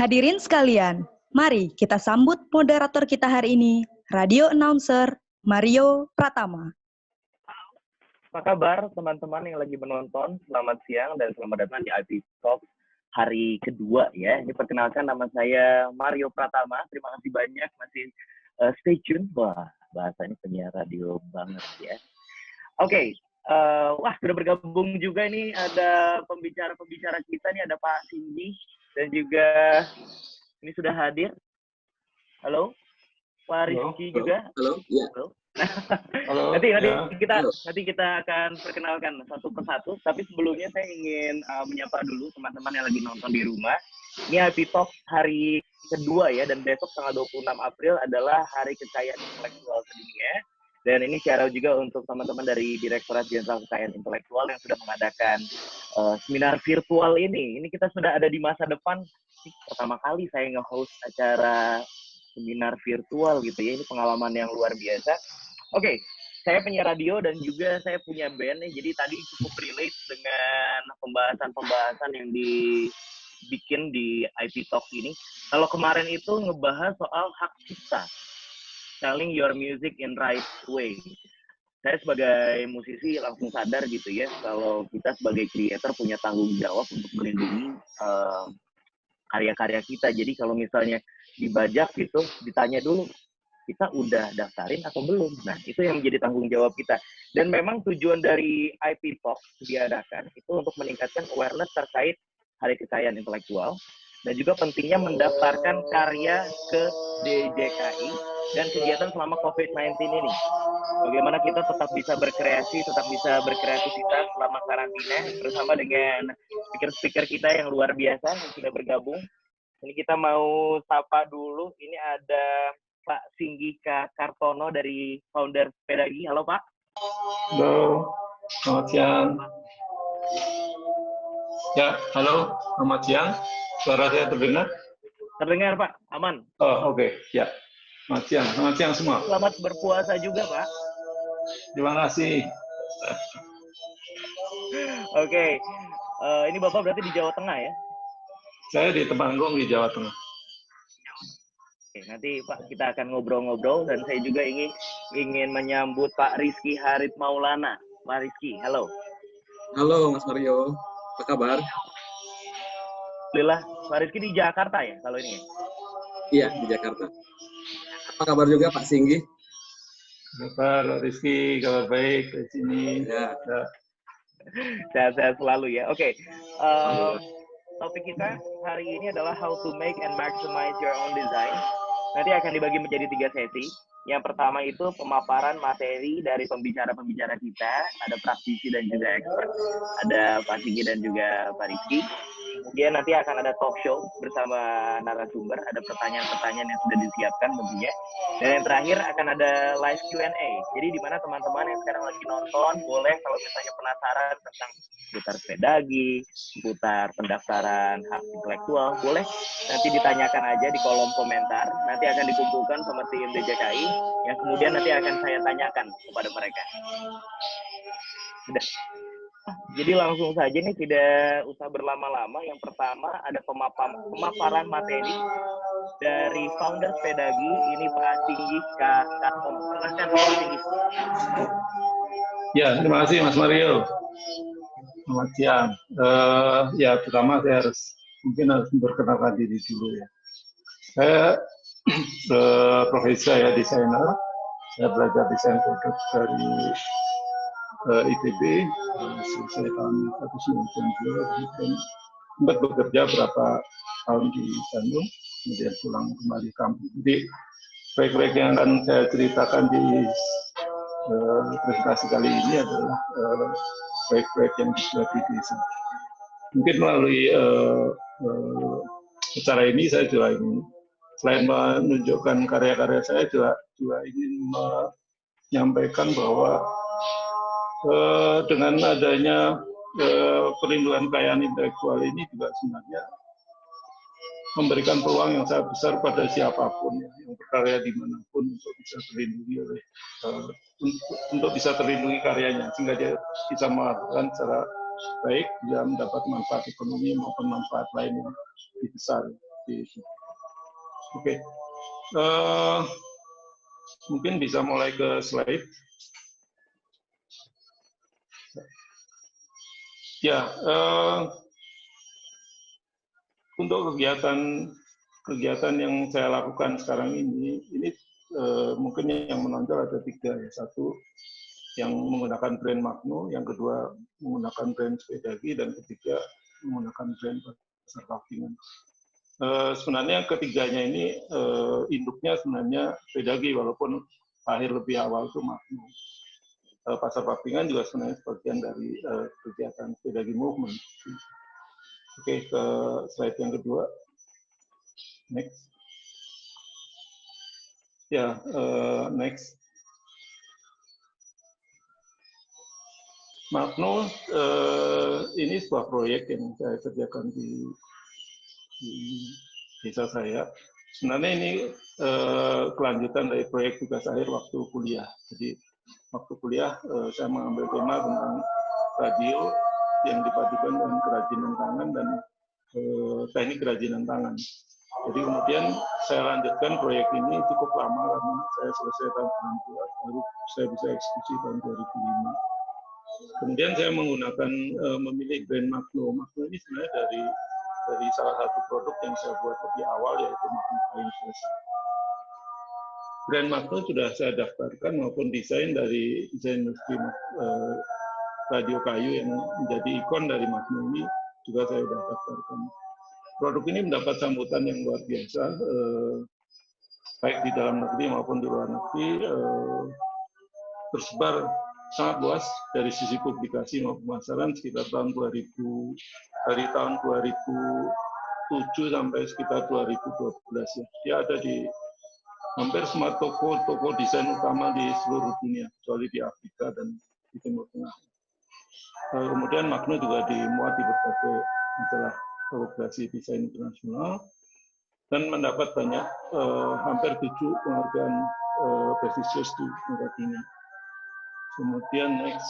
Hadirin sekalian, mari kita sambut moderator kita hari ini, Radio Announcer Mario Pratama. Apa kabar teman-teman yang lagi menonton? Selamat siang dan selamat datang di IP Talk hari kedua ya. Ini perkenalkan, nama saya Mario Pratama. Terima kasih banyak masih stay tune. Wah, bahasanya penyiar radio banget ya. Oke. Wah, sudah bergabung juga nih, ada pembicara-pembicara kita nih, ada Pak Cindy dan juga ini sudah hadir. Halo, Pak Rizky juga. Halo, ya. Halo. Halo. Nanti kita akan perkenalkan satu persatu. Tapi sebelumnya saya ingin menyapa dulu teman-teman yang lagi nonton di rumah. Ini IP Talk hari kedua ya, dan besok tanggal 26 April adalah Hari Kekayaan Intelektual Sedunia. Dan ini share juga untuk teman-teman dari Direktorat Jenderal Kekayaan Intelektual yang sudah mengadakan seminar virtual ini. Ini kita sudah ada di masa depan. Pertama kali saya nge-host acara seminar virtual gitu ya. Ini pengalaman yang luar biasa. Oke, saya penyiar radio dan juga saya punya band. Jadi tadi cukup relate dengan pembahasan-pembahasan yang dibikin di IP Talk ini. Kalau kemarin itu ngebahas soal hak cipta. Selling your music in right way. Saya sebagai musisi langsung sadar gitu ya, kalau kita sebagai creator punya tanggung jawab untuk melindungi karya-karya kita. Jadi kalau misalnya dibajak gitu, ditanya dulu, kita udah daftarin atau belum? Nah, itu yang menjadi tanggung jawab kita. Dan memang tujuan dari IP Talk diadakan itu untuk meningkatkan awareness terkait Hari Kekayaan Intelektual, dan juga pentingnya mendaftarkan karya ke DJKI dan kegiatan selama COVID-19 ini. Bagaimana kita tetap bisa berkreasi, tetap bisa berkreativitas selama karantina bersama dengan speaker-speaker kita yang luar biasa yang sudah bergabung. Ini kita mau sapa dulu. Ini ada Pak Singgika Kartono dari founder Pedagi. Halo Pak. Halo, selamat siang. Ya, halo, selamat siang. Suara saya terdengar? Terdengar Pak, aman. Oh, oke. Ya. Selamat siang semua. Selamat berpuasa juga Pak. Terima kasih. Oke. Ini Bapak berarti di Jawa Tengah ya? Saya di Temanggung di Jawa Tengah. Oke, nanti Pak kita akan ngobrol-ngobrol, dan saya juga ingin menyambut Pak Rizky Harit Maulana. Pak Rizky, halo. Halo Mas Mario, apa kabar? Alhamdulillah, Pak Rizky di Jakarta ya kalau ini? Iya, di Jakarta. Apa kabar juga Pak Singgi? Kabar Rizky, kabar baik di sini. Ya. Sehat-sehat selalu ya. Oke. Topik kita hari ini adalah how to make and maximize your own design. Nanti akan dibagi menjadi 3 sesi. Yang pertama itu pemaparan materi dari pembicara-pembicara kita. Ada praktisi dan juga expert. Ada Pak Singgi dan juga Pak Rizky. Kemudian nanti akan ada talk show bersama narasumber. Ada pertanyaan-pertanyaan yang sudah disiapkan tentunya. Dan yang terakhir akan ada live Q&A. Jadi di mana teman-teman yang sekarang lagi nonton boleh kalau misalnya penasaran tentang seputar pedagi, seputar pendaftaran hak intelektual, boleh nanti ditanyakan aja di kolom komentar. Nanti akan dikumpulkan sama tim DJKI yang kemudian nanti akan saya tanyakan kepada mereka. Sudah. Jadi langsung saja nih, tidak usah berlama-lama. Yang pertama ada pemaparan materi dari founder Pedagi. Ini Pak Singgi Kartono. Silahkan Pak Singgi. Ya, terima kasih Mas Mario. Selamat siang. Ya, pertama saya mungkin harus memperkenalkan diri dulu ya. Saya profesi saya desainer. Saya belajar desain produk dari ITB, selesai tahun 1992, dan sempat bekerja berapa tahun di Bandung, kemudian pulang kembali kampung. Jadi proyek-proyek yang akan saya ceritakan di presentasi kali ini adalah proyek-proyek yang sudah di desa. Mungkin melalui acara ini saya juga ingin, selain menunjukkan karya-karya saya, juga ingin menyampaikan bahwa dengan adanya perlindungan kekayaan intelektual ini juga sebenarnya memberikan peluang yang sangat besar pada siapapun yang berkarya dimanapun untuk bisa terlindungi untuk bisa terlindungi karyanya, sehingga dia bisa melakukan secara baik, dia mendapat manfaat ekonomi maupun manfaat lain yang lebih besar. seperti itu. Oke. Mungkin bisa mulai ke slide. Ya, untuk kegiatan yang saya lakukan sekarang ini mungkin yang menonjol ada 3 ya. Satu yang menggunakan brand Magno, yang kedua menggunakan brand Sepedagi, dan ketiga menggunakan brand Pasar Papingan. Sebenarnya ketiganya ini induknya sebenarnya Sepedagi, walaupun lahir lebih awal itu Magno. Pasar Papingan juga sebenarnya bagian dari kegiatan Sepedagi Movement. Oke, ke slide yang kedua. Next. Ya, next. Magno ini sebuah proyek yang saya kerjakan di desa saya. Sebenarnya ini kelanjutan dari proyek tugas akhir waktu kuliah. Jadi waktu kuliah saya mengambil tema tentang radio yang dipadukan dengan kerajinan tangan dan teknik kerajinan tangan. Jadi kemudian saya lanjutkan proyek ini cukup lama karena saya selesai tahun 92, baru saya bisa eksekusi tahun 2005. Kemudian saya memilih brand Magno. Magno ini sebenarnya dari salah satu produk yang saya buat lebih awal, yaitu Magno Kain Fresh. Brand Magno sudah saya daftarkan maupun desain dari desain industri radio kayu yang menjadi ikon dari Magno ini juga saya sudah daftarkan. Produk ini mendapat sambutan yang luar biasa, baik di dalam negeri maupun di luar negeri, tersebar sangat luas dari sisi publikasi maupun pemasaran sekitar tahun 2000, dari tahun 2007 sampai sekitar 2012 ya. Dia ada di hampir semua toko desain utama di seluruh dunia, kecuali di Afrika dan di Timur Tengah. Kemudian Magno juga dimuat di berbagai majalah publikasi desain internasional dan mendapat banyak hampir 7 penghargaan prestisius di tingkat dunia. Kemudian next,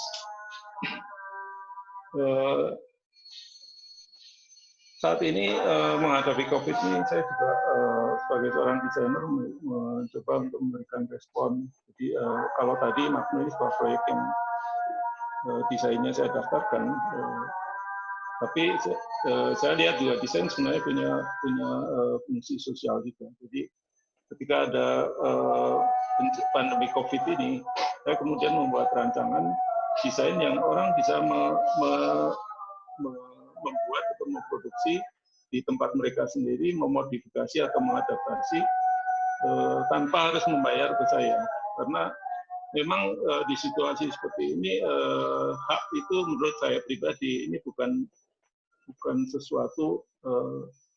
saat ini menghadapi COVID ini saya juga sebagai seorang desainer mencoba untuk memberikan respon. Jadi kalau tadi Magno ini sebuah proyek yang desainnya saya daftarkan, tapi saya lihat juga desain sebenarnya punya fungsi sosial juga. Jadi ketika ada pandemi COVID ini, saya kemudian membuat rancangan desain yang orang bisa membuat atau memproduksi di tempat mereka sendiri, memodifikasi atau mengadaptasi tanpa harus membayar ke saya. Karena memang di situasi seperti ini, hak itu menurut saya pribadi ini bukan sesuatu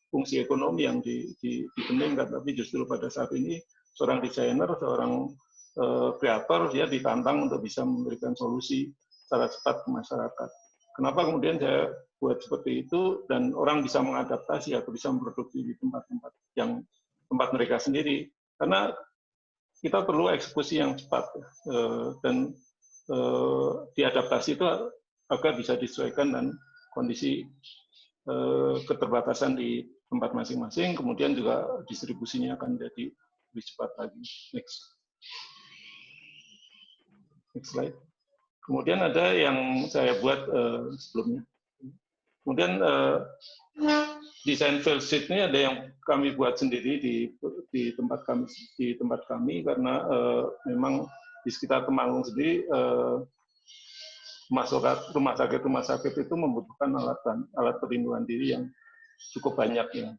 fungsi ekonomi yang dipentingkan, tapi justru pada saat ini seorang desainer, seorang kreator, dia ditantang untuk bisa memberikan solusi secara cepat ke masyarakat. Kenapa kemudian saya buat seperti itu dan orang bisa mengadaptasi atau bisa memproduksi di tempat mereka sendiri? Karena kita perlu eksekusi yang cepat dan diadaptasi itu agar bisa disesuaikan dan kondisi keterbatasan di tempat masing-masing, kemudian juga distribusinya akan jadi lebih cepat lagi. Next slide. Kemudian ada yang saya buat sebelumnya. Kemudian desain field sheet ini ada yang kami buat sendiri di tempat kami karena memang di sekitar Temanggung sendiri rumah sakit itu membutuhkan alat perlindungan diri yang cukup banyak ya.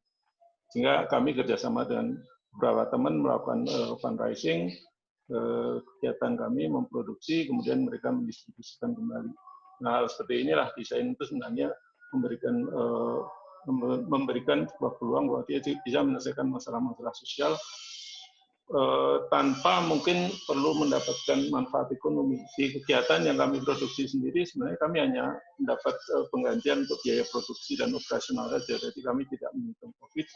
Sehingga kami kerjasama dengan beberapa teman melakukan fundraising, kegiatan kami memproduksi, kemudian mereka mendistribusikan kembali. Nah, hal seperti inilah desain itu sebenarnya memberikan sebuah peluang bahwa dia bisa menyelesaikan masalah-masalah sosial tanpa mungkin perlu mendapatkan manfaat ekonomi. Di kegiatan yang kami produksi sendiri, sebenarnya kami hanya mendapat penggantian untuk biaya produksi dan operasional saja, jadi kami tidak menghitung profit,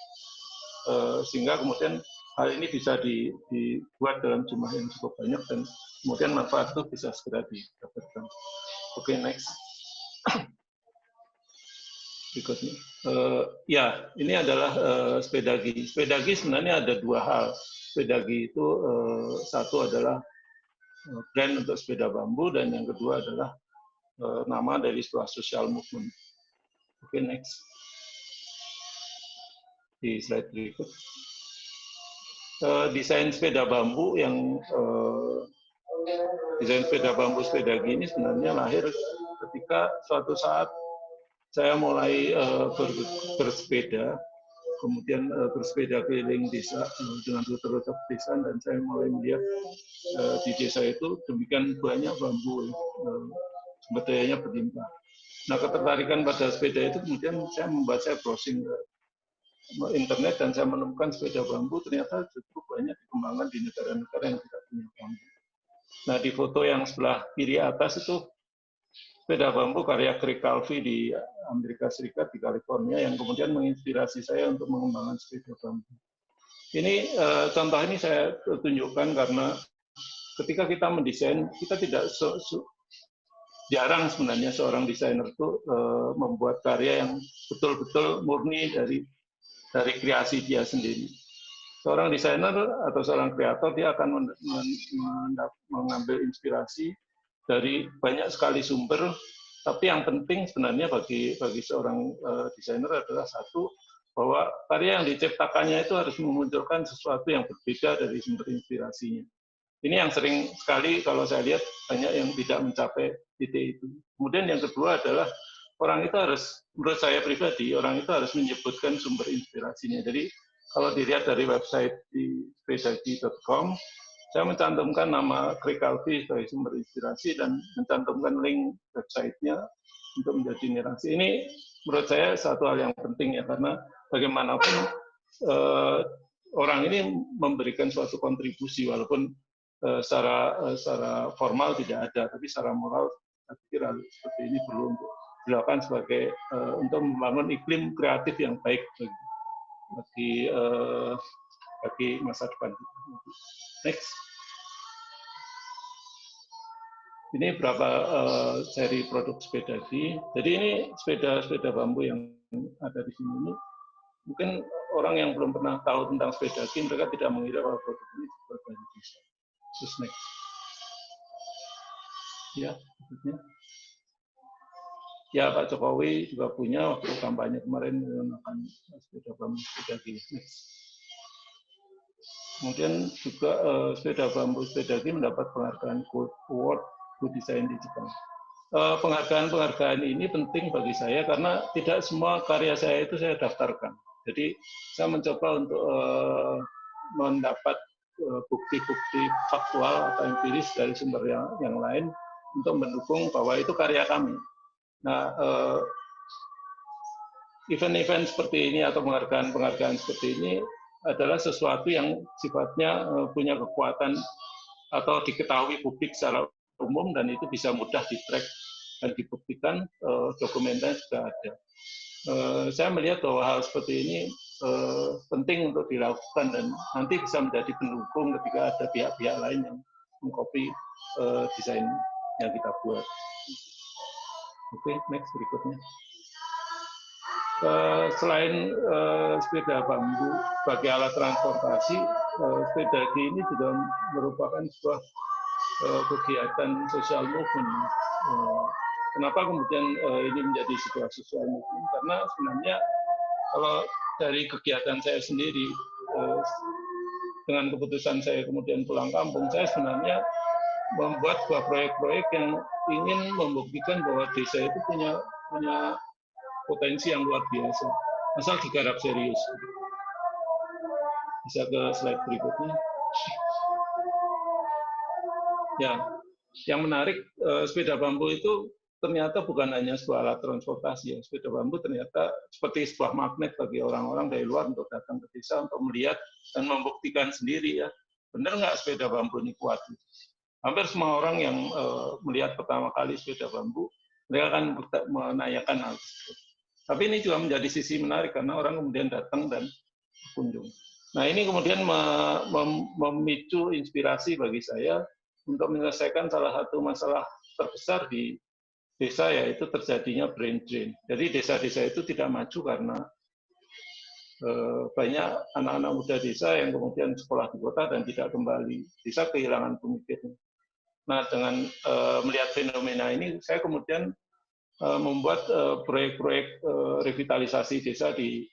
sehingga kemudian hal ini bisa dibuat dalam jumlah yang cukup banyak dan kemudian manfaat itu bisa segera didapatkan. Oke, next. berikutnya. Ya, ini adalah sepedagi. Sepedagi sebenarnya ada dua hal. Sepedagi itu satu adalah brand untuk sepeda bambu, dan yang kedua adalah nama dari sebuah social movement. Oke, next. Di slide berikut. Desain sepeda bambu yang desain sepeda bambu sepedagi ini sebenarnya lahir ketika suatu saat saya mulai bersepeda, kemudian bersepeda keliling desa dengan rute-rute desa, dan saya mulai melihat di desa itu demikian banyak bambu, sumber dayanya berlimpah. Nah, ketertarikan pada sepeda itu kemudian saya browsing ke internet, dan saya menemukan sepeda bambu ternyata cukup banyak dikembangkan di negara-negara yang tidak punya bambu. Nah, di foto yang sebelah kiri atas itu sepeda bambu karya Craig Calvi di Amerika Serikat, di California, yang kemudian menginspirasi saya untuk mengembangkan sepeda bambu. Ini contoh ini saya tunjukkan karena ketika kita mendesain, kita tidak jarang sebenarnya seorang desainer itu membuat karya yang betul-betul murni dari kreasi dia sendiri. Seorang desainer atau seorang kreator, dia akan mengambil inspirasi dari banyak sekali sumber, tapi yang penting sebenarnya bagi seorang desainer adalah satu, bahwa karya yang diciptakannya itu harus memunculkan sesuatu yang berbeda dari sumber inspirasinya. Ini yang sering sekali kalau saya lihat banyak yang tidak mencapai titik itu. Kemudian yang kedua adalah orang itu harus, menurut saya pribadi, orang itu harus menyebutkan sumber inspirasinya. Jadi kalau dilihat dari website di spedagi.com, saya mencantumkan nama Craig Calvi sebagai sumber inspirasi dan mencantumkan link websitenya untuk menjadi narasi. Ini menurut saya satu hal yang penting ya, karena bagaimanapun orang ini memberikan suatu kontribusi, walaupun secara formal tidak ada, tapi secara moral saya pikir hal seperti ini perlu untuk dilakukan sebagai untuk membangun iklim kreatif yang baik bagi masa depan. Next. Ini beberapa seri produk sepedagi. Jadi ini sepeda bambu yang ada di sini ini. Mungkin orang yang belum pernah tahu tentang sepedagi, mereka tidak mengira bahwa produk ini berbahan desain. Terus next. Ya, berikutnya. Ya, Pak Jokowi juga punya waktu kampanye kemarin menggunakan sepeda bambu sepedagi. Next. Kemudian juga sepeda bambu sepedagi mendapat penghargaan Gold Award Good Design di Jepang. Penghargaan ini penting bagi saya karena tidak semua karya saya itu saya daftarkan. Jadi saya mencoba untuk mendapat bukti-bukti faktual atau empiris dari sumber yang lain untuk mendukung bahwa itu karya kami. Nah, event-event seperti ini atau penghargaan seperti ini adalah sesuatu yang sifatnya punya kekuatan atau diketahui publik secara umum, dan itu bisa mudah di-track dan dibuktikan, dokumennya sudah ada. Saya melihat bahwa hal seperti ini penting untuk dilakukan dan nanti bisa menjadi pendukung ketika ada pihak-pihak lain yang mengcopy desain yang kita buat. Oke, next berikutnya. Selain sepeda bambu sebagai alat transportasi, sepedagi ini juga merupakan sebuah kegiatan sosial movement. Kenapa kemudian ini menjadi sebuah social movement? Karena sebenarnya kalau dari kegiatan saya sendiri, dengan keputusan saya kemudian pulang kampung, saya sebenarnya membuat sebuah proyek-proyek yang ingin membuktikan bahwa desa itu punya potensi yang luar biasa, asal digarap serius. Bisa ke slide berikutnya. Ya, yang menarik, sepeda bambu itu ternyata bukan hanya sebuah alat transportasi. Ya. Sepeda bambu ternyata seperti sebuah magnet bagi orang-orang dari luar untuk datang ke desa untuk melihat dan membuktikan sendiri ya, benar nggak sepeda bambu ini kuat. Hampir semua orang yang melihat pertama kali sepeda bambu, mereka akan menanyakan hal tersebut. Tapi ini juga menjadi sisi menarik karena orang kemudian datang dan berkunjung. Nah, ini kemudian memicu inspirasi bagi saya untuk menyelesaikan salah satu masalah terbesar di desa ya itu terjadinya brain drain. Jadi desa-desa itu tidak maju karena banyak anak-anak muda desa yang kemudian sekolah di kota dan tidak kembali. Desa kehilangan pemikirnya. Nah, dengan melihat fenomena ini, saya kemudian membuat proyek-proyek revitalisasi desa di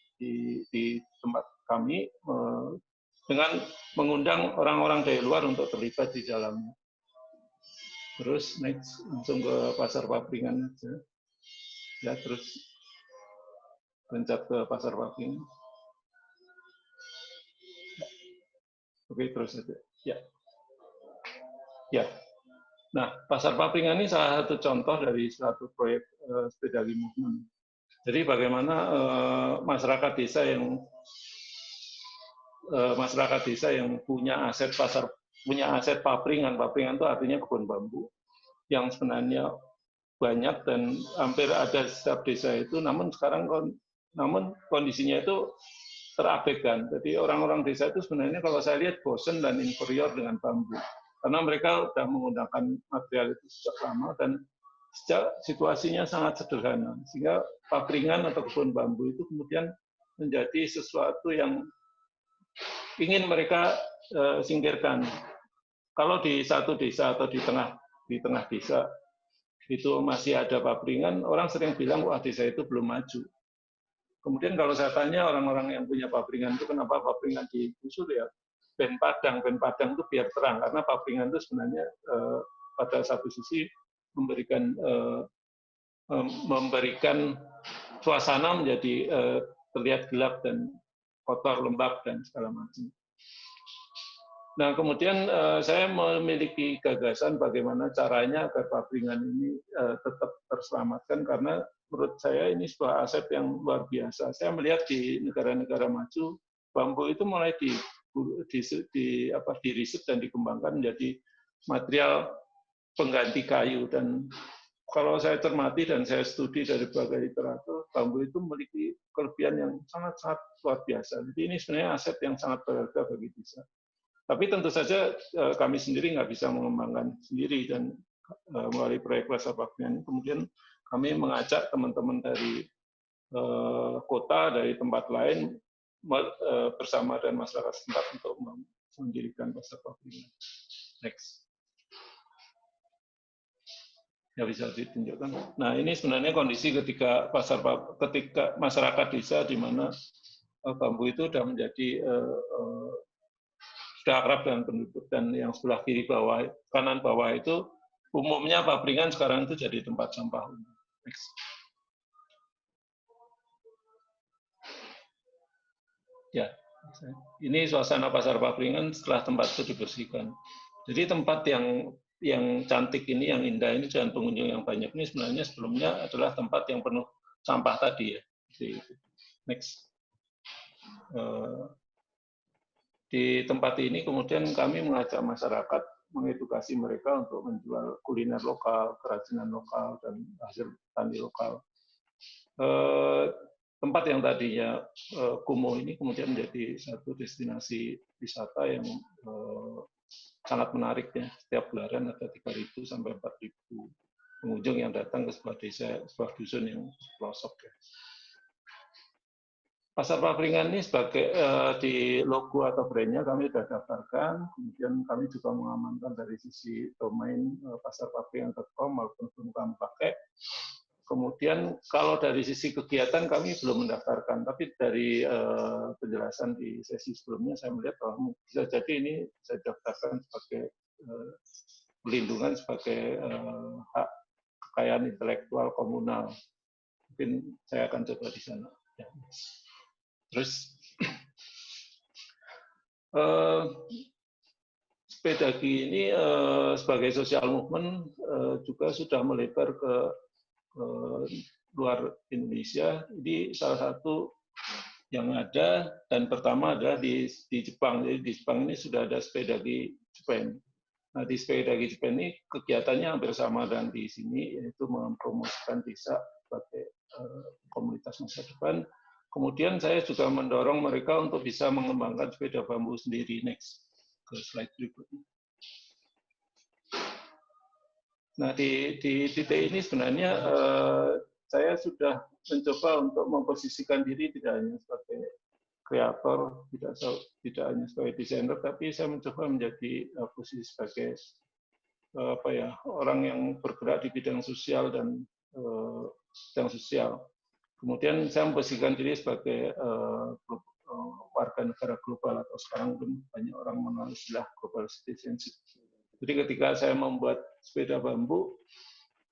tempat kami dengan mengundang orang-orang dari luar untuk terlibat di dalamnya. Terus next langsung ke pasar papringan aja. Ya, terus loncat ke pasar papringan. Oke, terus aja. Ya. Ya. Nah, pasar papringan ini salah satu contoh dari suatu proyek Sepedagi Movement. Jadi bagaimana masyarakat desa yang punya aset papringan itu artinya kebun bambu yang sebenarnya banyak dan hampir ada setiap desa itu, namun kondisinya itu terabaikan. Jadi orang-orang desa itu sebenarnya kalau saya lihat bosan dan inferior dengan bambu. Karena mereka sudah menggunakan material itu sejak lama dan situasinya sangat sederhana. Sehingga papringan atau kebun bambu itu kemudian menjadi sesuatu yang ingin mereka singkirkan. Kalau di satu desa atau di tengah desa itu masih ada papringan, orang sering bilang, wah desa itu belum maju. Kemudian kalau saya tanya orang-orang yang punya papringan itu kenapa papringan digusur ya, ben padang itu biar terang karena papringan itu sebenarnya pada satu sisi memberikan suasana menjadi terlihat gelap dan kotor, lembab dan segala macam. Nah kemudian saya memiliki gagasan bagaimana caranya agar papringan ini tetap terselamatkan karena menurut saya ini sebuah aset yang luar biasa. Saya melihat di negara-negara maju, bambu itu mulai diriset dan dikembangkan menjadi material pengganti kayu. Dan kalau saya cermati dan saya studi dari berbagai literatur, bambu itu memiliki kelebihan yang sangat-sangat luar biasa. Jadi ini sebenarnya aset yang sangat berharga bagi desa. Tapi tentu saja kami sendiri nggak bisa mengembangkan sendiri dan melalui proyek Pasar Papringan kemudian kami mengajak teman-teman dari kota, dari tempat lain bersama dengan masyarakat setempat untuk mendirikan Pasar Papringan. Next. Ya bisa ditunjukkan. Nah ini sebenarnya kondisi ketika masyarakat desa di mana bambu itu sudah menjadi sudah akrab dengan penduduk dan yang sebelah kanan bawah itu umumnya papringan sekarang itu jadi tempat sampah. Next. Ya, ini suasana pasar papringan setelah tempat itu dibersihkan. Jadi tempat yang cantik ini, yang indah ini, dan pengunjung yang banyak ini sebenarnya sebelumnya adalah tempat yang penuh sampah tadi ya. Next. Di tempat ini kemudian kami mengajak masyarakat, mengedukasi mereka untuk menjual kuliner lokal, kerajinan lokal, dan hasil tani lokal. Tempat yang tadinya kumuh ini kemudian menjadi satu destinasi wisata yang sangat menarik ya. Setiap gelaran ada 3.000 sampai 4.000 pengunjung yang datang ke sebuah desa, sebuah dusun yang pelosok ya. Pasar Papringan ini sebagai di logo atau brandnya kami sudah daftarkan, kemudian kami juga mengamankan dari sisi domain pasarpapringan.com maupun belum kami pakai. Kemudian kalau dari sisi kegiatan kami belum mendaftarkan, tapi dari penjelasan di sesi sebelumnya saya melihat bahwa bisa jadi ini saya daftarkan sebagai pelindungan sebagai hak kekayaan intelektual komunal. Mungkin saya akan coba di sana. Ya. Terus Sepedagi ini sebagai social movement juga sudah melebar ke luar Indonesia. Ini salah satu yang ada dan pertama adalah di Jepang. Jadi di Jepang ini sudah ada Sepedagi Japan. Nah di Sepedagi Japan ini kegiatannya hampir sama dengan di sini, yaitu mempromosikan desa sebagai komunitas masa depan. Kemudian saya juga mendorong mereka untuk bisa mengembangkan sepeda bambu sendiri. Next, ke slide berikutnya. Nah, di titik ini sebenarnya saya sudah mencoba untuk memposisikan diri tidak hanya sebagai kreator, tidak hanya sebagai desainer, tapi saya mencoba menjadi posisi sebagai orang yang bergerak di bidang sosial dan bidang sosial. Kemudian saya memposisikan diri sebagai warga negara global, atau sekarang pun banyak orang mengenal istilah global citizenship. Jadi ketika saya membuat sepeda bambu,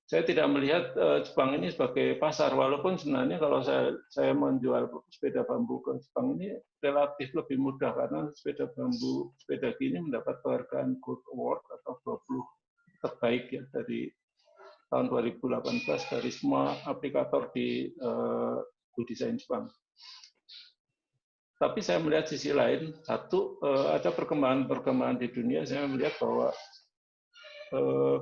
saya tidak melihat Jepang ini sebagai pasar, walaupun sebenarnya kalau saya menjual sepeda bambu ke Jepang ini relatif lebih mudah, karena sepeda bambu, sepeda gini mendapat penghargaan Gold Award atau 20 terbaik ya dari tahun 2018 dari semua aplikator di desain Jepang. Tapi saya melihat sisi lain, satu, ada perkembangan di dunia, saya melihat bahwa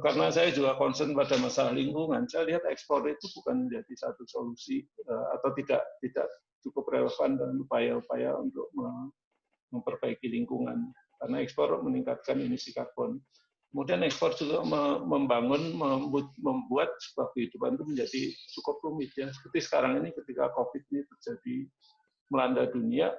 karena saya juga concern pada masalah lingkungan, saya lihat ekspor itu bukan menjadi satu solusi atau tidak cukup relevan dalam upaya-upaya untuk memperbaiki lingkungan, karena ekspor meningkatkan emisi karbon. Kemudian ekspor juga membuat sebuah kehidupan itu menjadi cukup rumit ya. Seperti sekarang ini ketika COVID ini terjadi melanda dunia,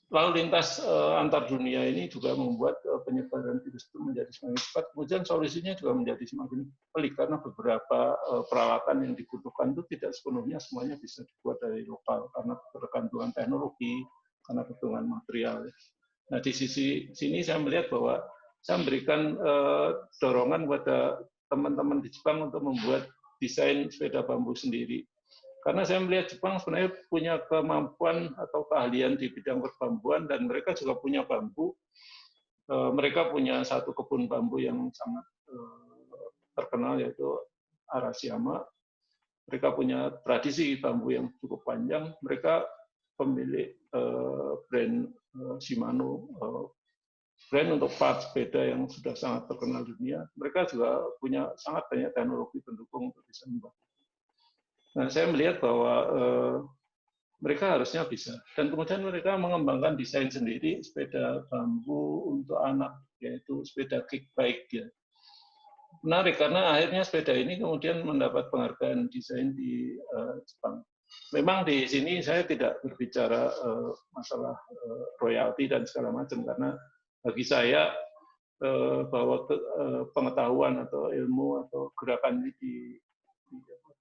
lalu lintas antar dunia ini juga membuat penyebaran virus itu menjadi semakin cepat. Kemudian solusinya juga menjadi semakin pelik karena beberapa peralatan yang dibutuhkan itu tidak sepenuhnya semuanya bisa dibuat dari lokal karena ketergantungan teknologi, karena kebutuhan material. Nah, di sisi sini saya melihat bahwa saya memberikan dorongan kepada teman-teman di Jepang untuk membuat desain sepeda bambu sendiri. Karena saya melihat Jepang sebenarnya punya kemampuan atau keahlian di bidang perbambuan, dan mereka juga punya bambu. Mereka punya satu kebun bambu yang sangat terkenal, yaitu Arashiyama. Mereka punya tradisi bambu yang cukup panjang. Mereka pemilik brand Shimano, brand untuk part sepeda yang sudah sangat terkenal dunia. Mereka juga punya sangat banyak teknologi pendukung untuk bisa membuat. Nah, saya melihat bahwa mereka harusnya bisa. Dan kemudian mereka mengembangkan desain sendiri sepeda bambu untuk anak, yaitu sepeda kick bike. Ya. Menarik karena akhirnya sepeda ini kemudian mendapat penghargaan desain di Jepang. Memang di sini saya tidak berbicara masalah royalti dan segala macam, karena bagi saya bahwa pengetahuan atau ilmu atau gerakan ini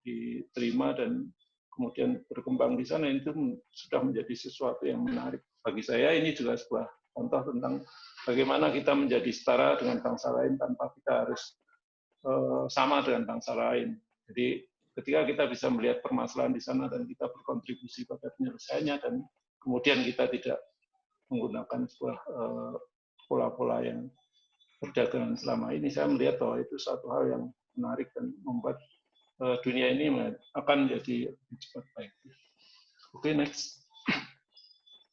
diterima dan kemudian berkembang di sana, itu sudah menjadi sesuatu yang menarik. Bagi saya ini juga sebuah contoh tentang bagaimana kita menjadi setara dengan bangsa lain tanpa kita harus sama dengan bangsa lain. Jadi ketika kita bisa melihat permasalahan di sana dan kita berkontribusi pada penyelesaiannya, dan kemudian kita tidak menggunakan sebuah pola-pola yang perdagangan selama ini, saya melihat bahwa itu satu hal yang menarik dan membuat dunia ini akan menjadi lebih cepat baik. Oke, next.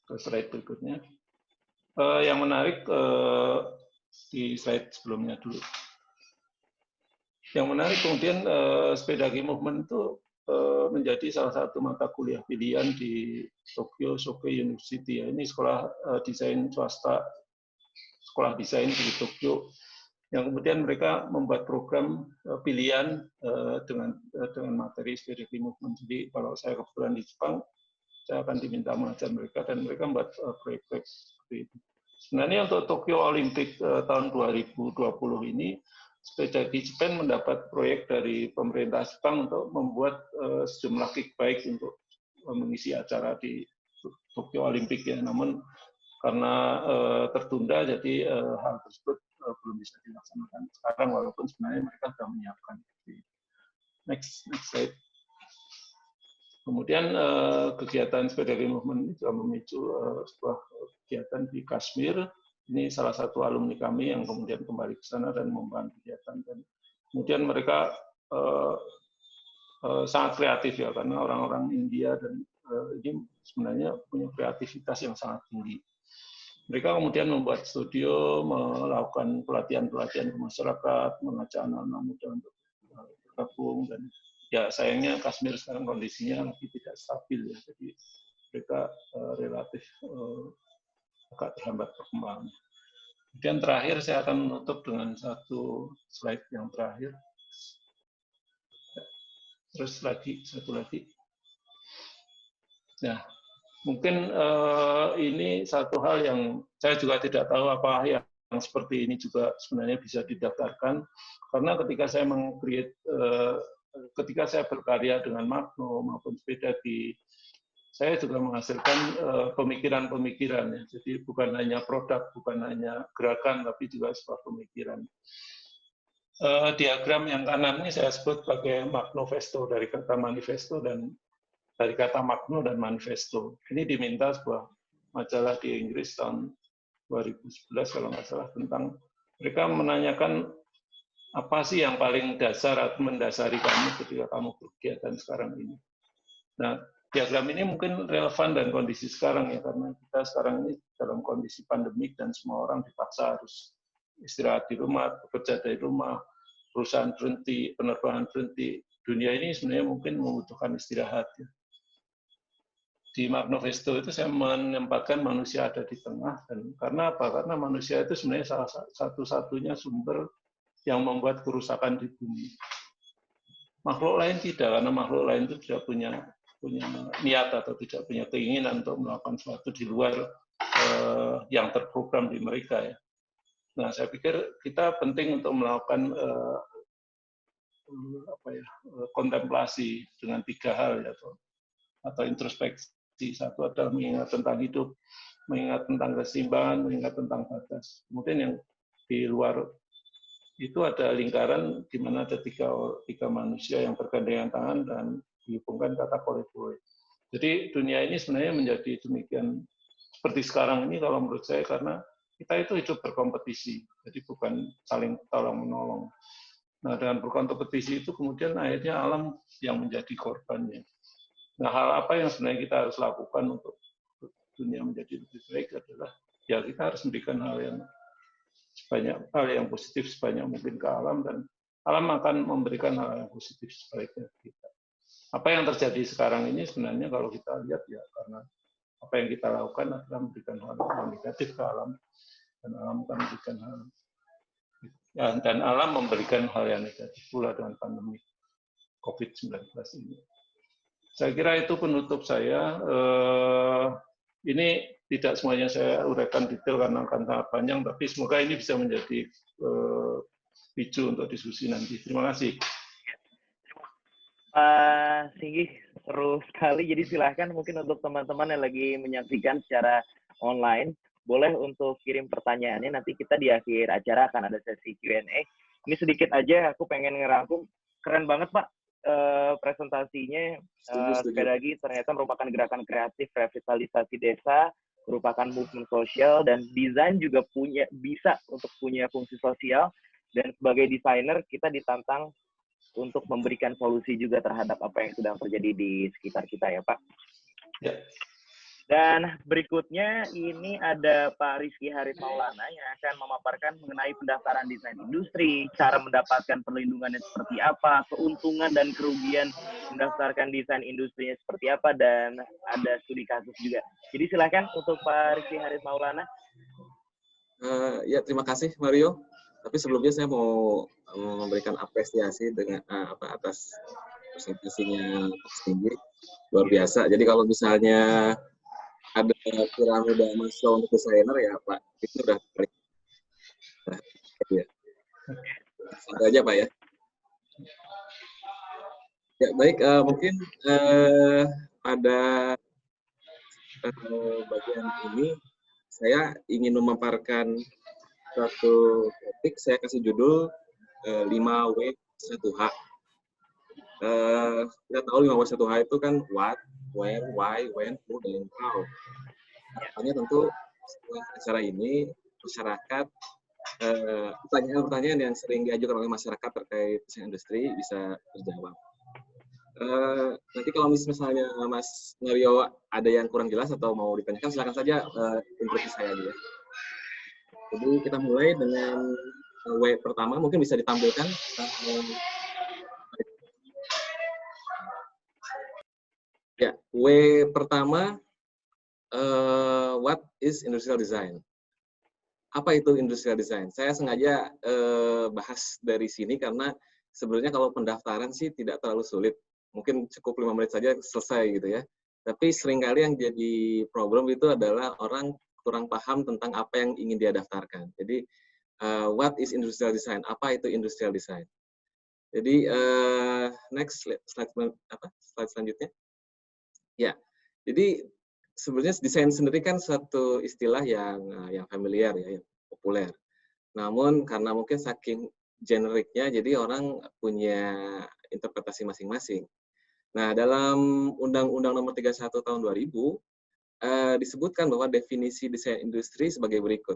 Ke slide berikutnya. Yang menarik di slide sebelumnya dulu. Yang menarik kemudian sepeda movement itu menjadi salah satu mata kuliah pilihan di Tokyo Sokei University. Ini sekolah desain swasta, sekolah desain di Tokyo, yang kemudian mereka membuat program pilihan dengan materi sepeda movement. Jadi kalau saya kebetulan di Jepang, saya akan diminta mengajar mereka, dan mereka membuat proyek-proyek seperti itu. Sebenarnya untuk Tokyo Olympic tahun 2020 ini, sepeda Japan mendapat proyek dari pemerintah Jepang untuk membuat sejumlah kick bike untuk mengisi acara di Tokyo Olympic ya. Namun karena tertunda, jadi hal tersebut belum bisa dilaksanakan sekarang, walaupun sebenarnya mereka sudah menyiapkan. Next slide. Kemudian kegiatan sepeda movement ini juga memicu sebuah kegiatan di Kashmir. Ini salah satu alumni kami yang kemudian kembali ke sana dan membangun kegiatan. Dan kemudian mereka sangat kreatif ya, karena orang-orang India dan ini sebenarnya punya kreativitas yang sangat tinggi. Mereka kemudian membuat studio, melakukan pelatihan-pelatihan ke masyarakat, mengajak anak-anak muda untuk bergabung, dan ya sayangnya Kashmir sekarang kondisinya lagi tidak stabil ya, jadi mereka relatif agak terhambat perkembangan. Kemudian terakhir saya akan menutup dengan satu slide yang terakhir. Terus satu lagi. Nah, mungkin ini satu hal yang saya juga tidak tahu apa yang seperti ini juga sebenarnya bisa didaftarkan, karena ketika saya ketika saya berkarya dengan Magno maupun Sepedagi, saya juga menghasilkan pemikiran-pemikiran, ya. Jadi bukan hanya produk, bukan hanya gerakan, tapi juga sebuah pemikiran. Diagram yang kanan ini saya sebut pakai Magnovesto, dari kata manifesto dan dari kata Magno dan manifesto. Ini diminta sebuah majalah di Inggris tahun 2011 kalau nggak salah, tentang mereka menanyakan apa sih yang paling dasar atau mendasari kamu ketika kamu berkegiatan sekarang ini. Nah, diagram ini mungkin relevan dan kondisi sekarang ya, karena kita sekarang ini dalam kondisi pandemik dan semua orang dipaksa harus istirahat di rumah, bekerja dari rumah, perusahaan berhenti, penerbangan berhenti. Dunia ini sebenarnya mungkin membutuhkan istirahat. Ya. Di Magnovesto itu saya menempatkan manusia ada di tengah, dan karena apa? Karena manusia itu sebenarnya salah satu-satunya sumber yang membuat kerusakan di bumi. Makhluk lain tidak, karena makhluk lain itu tidak punya niat atau tidak punya keinginan untuk melakukan sesuatu di luar yang terprogram di mereka ya. Nah, saya pikir kita penting untuk melakukan kontemplasi dengan 3 hal ya, atau introspeksi. Satu adalah mengingat tentang hidup, mengingat tentang keseimbangan, mengingat tentang batas. Kemudian yang di luar itu ada lingkaran di mana ada tiga manusia yang bergandengan tangan dan dihubungkan kata polepole. Jadi dunia ini sebenarnya menjadi demikian seperti sekarang ini kalau menurut saya, karena kita itu hidup berkompetisi, jadi bukan saling tolong-menolong. Nah, dengan berkompetisi itu kemudian akhirnya alam yang menjadi korbannya. Nah, hal apa yang sebenarnya kita harus lakukan untuk dunia menjadi lebih baik adalah ya kita harus memberikan hal yang positif sebanyak mungkin ke alam, dan alam akan memberikan hal yang positif sebaliknya ke kita. Apa yang terjadi sekarang ini sebenarnya kalau kita lihat ya karena apa yang kita lakukan adalah memberikan hal yang negatif ke alam, dan alam akan memberikan alam memberikan hal yang negatif pula dengan pandemi COVID-19 ini. Saya kira itu penutup saya. Ini tidak semuanya saya uraikan detail karena akan sangat panjang, tapi semoga ini bisa menjadi picu untuk diskusi nanti. Terima kasih. Pak Singgih, seru sekali. Jadi silahkan mungkin untuk teman-teman yang lagi menyaksikan secara online, boleh untuk kirim pertanyaannya. Nanti kita di akhir acara akan ada sesi Q&A. Ini sedikit aja, aku pengen ngerangkum. Keren banget, Pak. Presentasinya. Sepedagi ternyata merupakan gerakan kreatif revitalisasi desa, merupakan movement sosial, dan desain juga bisa untuk punya fungsi sosial. Dan sebagai desainer, kita ditantang untuk memberikan solusi juga terhadap apa yang sedang terjadi di sekitar kita ya Pak. Ya. Dan berikutnya ini ada Pak Rizky Haris Maulana yang akan memaparkan mengenai pendaftaran desain industri, cara mendapatkan perlindungannya seperti apa, keuntungan dan kerugian mendaftarkan desain industrinya seperti apa, dan ada studi kasus juga. Jadi silakan untuk Pak Rizky Haris Maulana. Ya, terima kasih Mario. Tapi sebelumnya saya mau memberikan apresiasi dengan atas presentasinya Pak Singgih, luar biasa. Jadi kalau misalnya ada piramida Maslow untuk desainer ya Pak, itu udah paling. Ya. Santai aja Pak ya. Ya baik, mungkin pada bagian ini saya ingin memaparkan satu topik. Saya kasih judul 5W1H. Kita tahu 5W1H itu kan what, where, why, when, who, dan how. Harapannya tentu setelah acara ini masyarakat pertanyaan-pertanyaan yang sering diajukan oleh masyarakat terkait desain industri bisa terjawab. Nanti kalau misalnya Mas Mario ada yang kurang jelas atau mau ditanyakan, silakan saja interupsi saya aja. Jadi kita mulai dengan W pertama, mungkin bisa ditampilkan. Ya, W pertama, what is industrial design? apa itu industrial design? Saya sengaja bahas dari sini karena sebenarnya kalau pendaftaran sih tidak terlalu sulit. Mungkin cukup 5 menit saja selesai gitu ya. Tapi seringkali yang jadi problem itu adalah orang kurang paham tentang apa yang ingin dia daftarkan. Jadi, what is industrial design? Apa itu industrial design? Jadi, next slide selanjutnya. Ya, jadi sebenarnya desain sendiri kan suatu istilah yang familiar ya, yang populer. Namun karena mungkin saking generiknya, jadi orang punya interpretasi masing-masing. Nah, dalam Undang-Undang Nomor 31 Tahun 2000 disebutkan bahwa definisi desain industri sebagai berikut,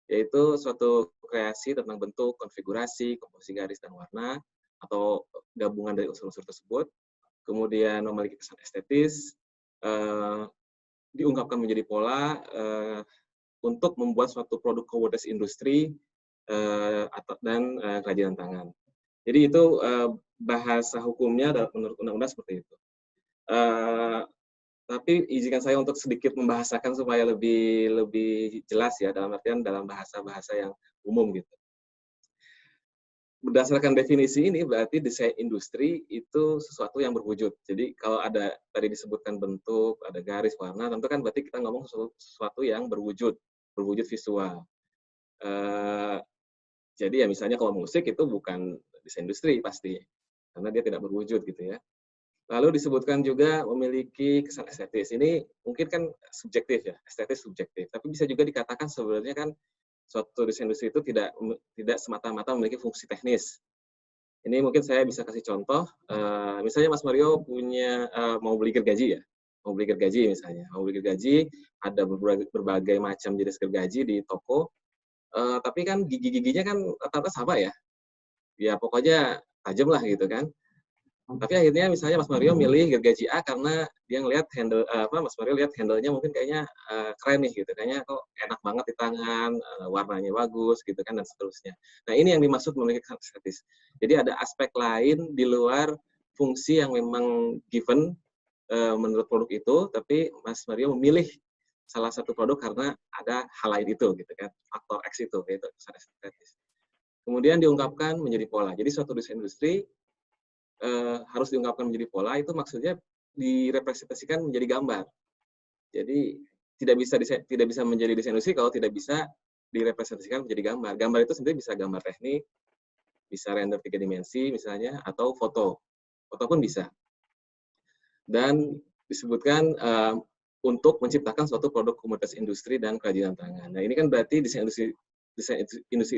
yaitu suatu kreasi tentang bentuk, konfigurasi, komposisi garis dan warna, atau gabungan dari unsur-unsur tersebut, kemudian memiliki kesan estetis, diungkapkan menjadi pola untuk membuat suatu produk komoditas industri dan kerajinan tangan. Jadi itu bahasa hukumnya menurut undang-undang seperti itu. Tapi izinkan saya untuk sedikit membahasakan supaya lebih jelas ya, dalam artian dalam bahasa-bahasa yang umum gitu. Berdasarkan definisi ini berarti desain industri itu sesuatu yang berwujud. Jadi kalau ada tadi disebutkan bentuk, ada garis, warna, tentu kan berarti kita ngomong sesuatu yang berwujud visual. Jadi ya misalnya kalau musik itu bukan desain industri pasti, karena dia tidak berwujud gitu ya. Lalu disebutkan juga memiliki kesan estetis. Ini mungkin kan subjektif ya, estetis subjektif. Tapi bisa juga dikatakan sebenarnya kan suatu desain industri itu tidak semata-mata memiliki fungsi teknis. Ini mungkin saya bisa kasih contoh, misalnya Mas Mario punya mau beli gergaji ya, mau beli gergaji misalnya, mau beli gergaji, ada berbagai macam jenis gergaji di toko, tapi kan gigi-giginya kan rata-rata sama ya, ya pokoknya tajam lah gitu kan. Tapi akhirnya misalnya Mas Mario milih gergaji A karena dia ngelihat Mas Mario lihat handle-nya mungkin kayaknya keren nih gitu, kayaknya kok enak banget di tangan, warnanya bagus gitu kan dan seterusnya. Nah, ini yang dimaksud memiliki kesan estetis. Jadi ada aspek lain di luar fungsi yang memang given menurut produk itu, tapi Mas Mario memilih salah satu produk karena ada hal lain itu gitu kan, faktor X itu yaitu kesan estetis. Kemudian diungkapkan menjadi pola. Jadi suatu desain industri harus diungkapkan menjadi pola, itu maksudnya direpresentasikan menjadi gambar. Jadi tidak bisa menjadi desain industri kalau tidak bisa direpresentasikan menjadi gambar. Gambar itu sendiri bisa gambar teknik, bisa render 3 dimensi misalnya, atau foto. Foto pun bisa. Dan disebutkan untuk menciptakan suatu produk komoditas industri dan kerajinan tangan. Nah, ini kan berarti desain industri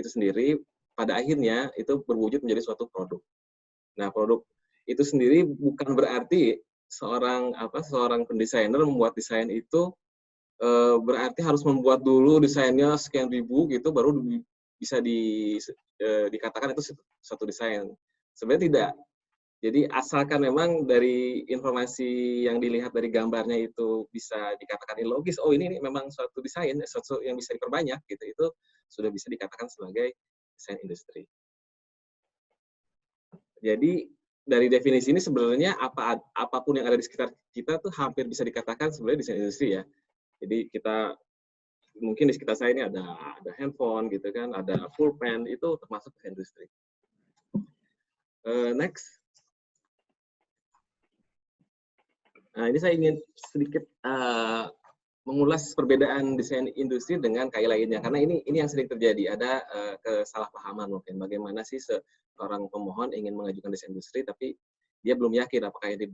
itu sendiri pada akhirnya itu berwujud menjadi suatu produk. Nah, produk itu sendiri bukan berarti seorang pendesainer membuat desain itu berarti harus membuat dulu desainnya sekian ribu gitu baru bisa dikatakan itu satu desain. Sebenarnya tidak. Jadi asalkan memang dari informasi yang dilihat dari gambarnya itu bisa dikatakan logis, oh ini memang suatu desain, suatu yang bisa diperbanyak gitu, itu sudah bisa dikatakan sebagai desain industri. Jadi dari definisi ini sebenarnya apapun yang ada di sekitar kita tuh hampir bisa dikatakan sebenarnya desain industri ya. Jadi kita mungkin di sekitar saya ini ada handphone gitu kan, ada pulpen, itu termasuk desain industri. Next. Nah, ini saya ingin sedikit mengulas perbedaan desain industri dengan KI lainnya, karena ini yang sering terjadi, ada kesalahpahaman mungkin bagaimana sih seorang pemohon ingin mengajukan desain industri tapi dia belum yakin apakah ini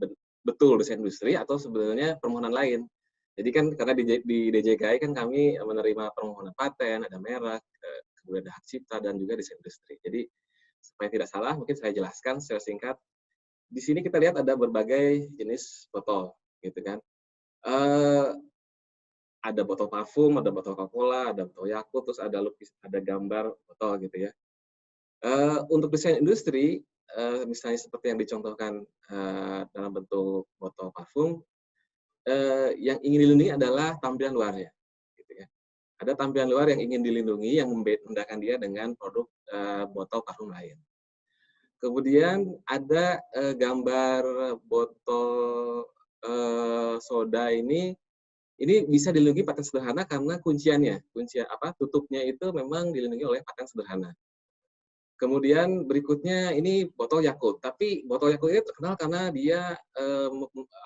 betul desain industri atau sebenarnya permohonan lain. Jadi kan karena di DJKI kan kami menerima permohonan paten, ada merek, kemudian ada hak cipta dan juga desain industri. Jadi supaya tidak salah mungkin saya jelaskan secara singkat. Di sini kita lihat ada berbagai jenis botol gitu kan. Ada botol parfum, ada botol Coca-Cola, ada botol Yakult, terus ada gambar botol gitu ya. Untuk desain industri, misalnya seperti yang dicontohkan dalam bentuk botol parfum, yang ingin dilindungi adalah tampilan luarnya. Gitu ya. Ada tampilan luar yang ingin dilindungi, yang membedakan dia dengan produk botol parfum lain. Kemudian ada gambar botol soda ini Ini bisa dilindungi paten sederhana karena tutupnya itu memang dilindungi oleh paten sederhana. Kemudian berikutnya ini botol Yakult, tapi botol Yakult ini terkenal karena dia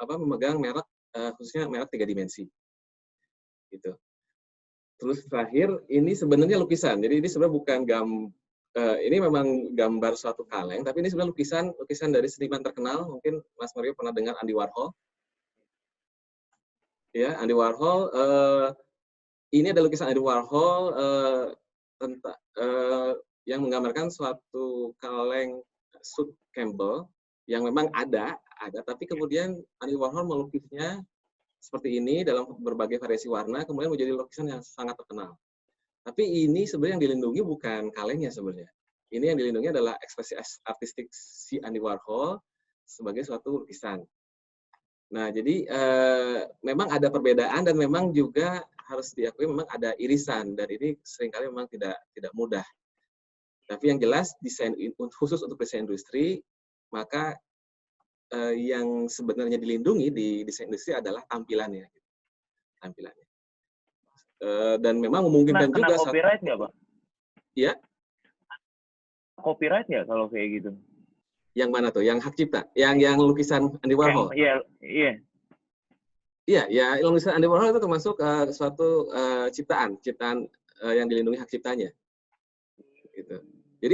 memegang merek khususnya merek 3 dimensi. Gitu. Terus terakhir ini sebenarnya lukisan. Jadi ini sebenarnya bukan ini memang gambar suatu kaleng, tapi ini sebenarnya lukisan dari seniman terkenal. Mungkin Mas Mario pernah dengar Andy Warhol. Ya, Andy Warhol. Ini ada lukisan Andy Warhol yang menggambarkan suatu kaleng suit Campbell yang memang ada, tapi kemudian Andy Warhol melukisnya seperti ini dalam berbagai variasi warna, kemudian menjadi lukisan yang sangat terkenal. Tapi ini sebenarnya yang dilindungi bukan kalengnya sebenarnya. Ini yang dilindungi adalah ekspresi artistik si Andy Warhol sebagai suatu lukisan. Nah, jadi memang ada perbedaan dan memang juga harus diakui memang ada irisan, dan ini seringkali memang tidak mudah. Tapi yang jelas desain khusus untuk desain industri, maka yang sebenarnya dilindungi di desain industri adalah tampilannya. Dan memang memungkinkan kena juga copyright nggak, Pak? Iya. Copyright nggak kalau kayak gitu? Yang mana tuh? Yang hak cipta? Yang lukisan Andy Warhol? Iya. Iya, lukisan Andy Warhol itu termasuk suatu ciptaan yang dilindungi hak ciptanya. Gitu. Jadi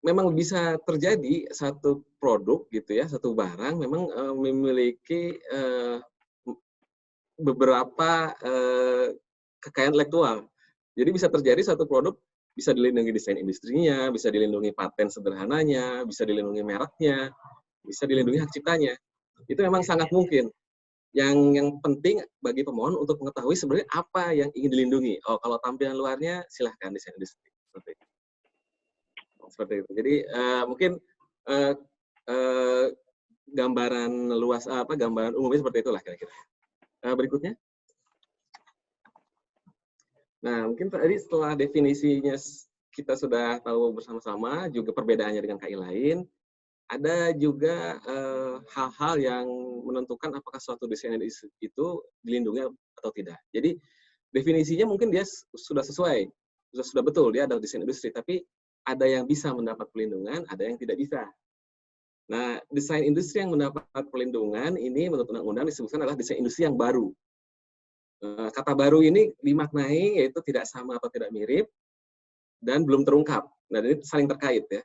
memang bisa terjadi satu produk gitu ya, satu barang memang memiliki beberapa kekayaan intelektual. Jadi bisa terjadi satu produk bisa dilindungi desain industrinya, bisa dilindungi paten sederhananya, bisa dilindungi mereknya, bisa dilindungi hak ciptanya. Itu memang sangat mungkin. Yang penting bagi pemohon untuk mengetahui sebenarnya apa yang ingin dilindungi. Oh, kalau tampilan luarnya silahkan desain industri. Seperti itu. Jadi mungkin gambaran luas gambaran umumnya seperti itulah kira-kira. Berikutnya. Nah, mungkin tadi setelah definisinya kita sudah tahu bersama-sama, juga perbedaannya dengan KI lain, ada juga hal-hal yang menentukan apakah suatu desain itu dilindungi atau tidak. Jadi definisinya mungkin dia sudah sesuai, sudah betul dia adalah desain industri, tapi ada yang bisa mendapat perlindungan, ada yang tidak bisa. Nah, desain industri yang mendapat perlindungan ini menurut undang-undang disebutkan adalah desain industri yang baru. Kata baru ini dimaknai yaitu tidak sama atau tidak mirip dan belum terungkap. Nah, ini saling terkait ya.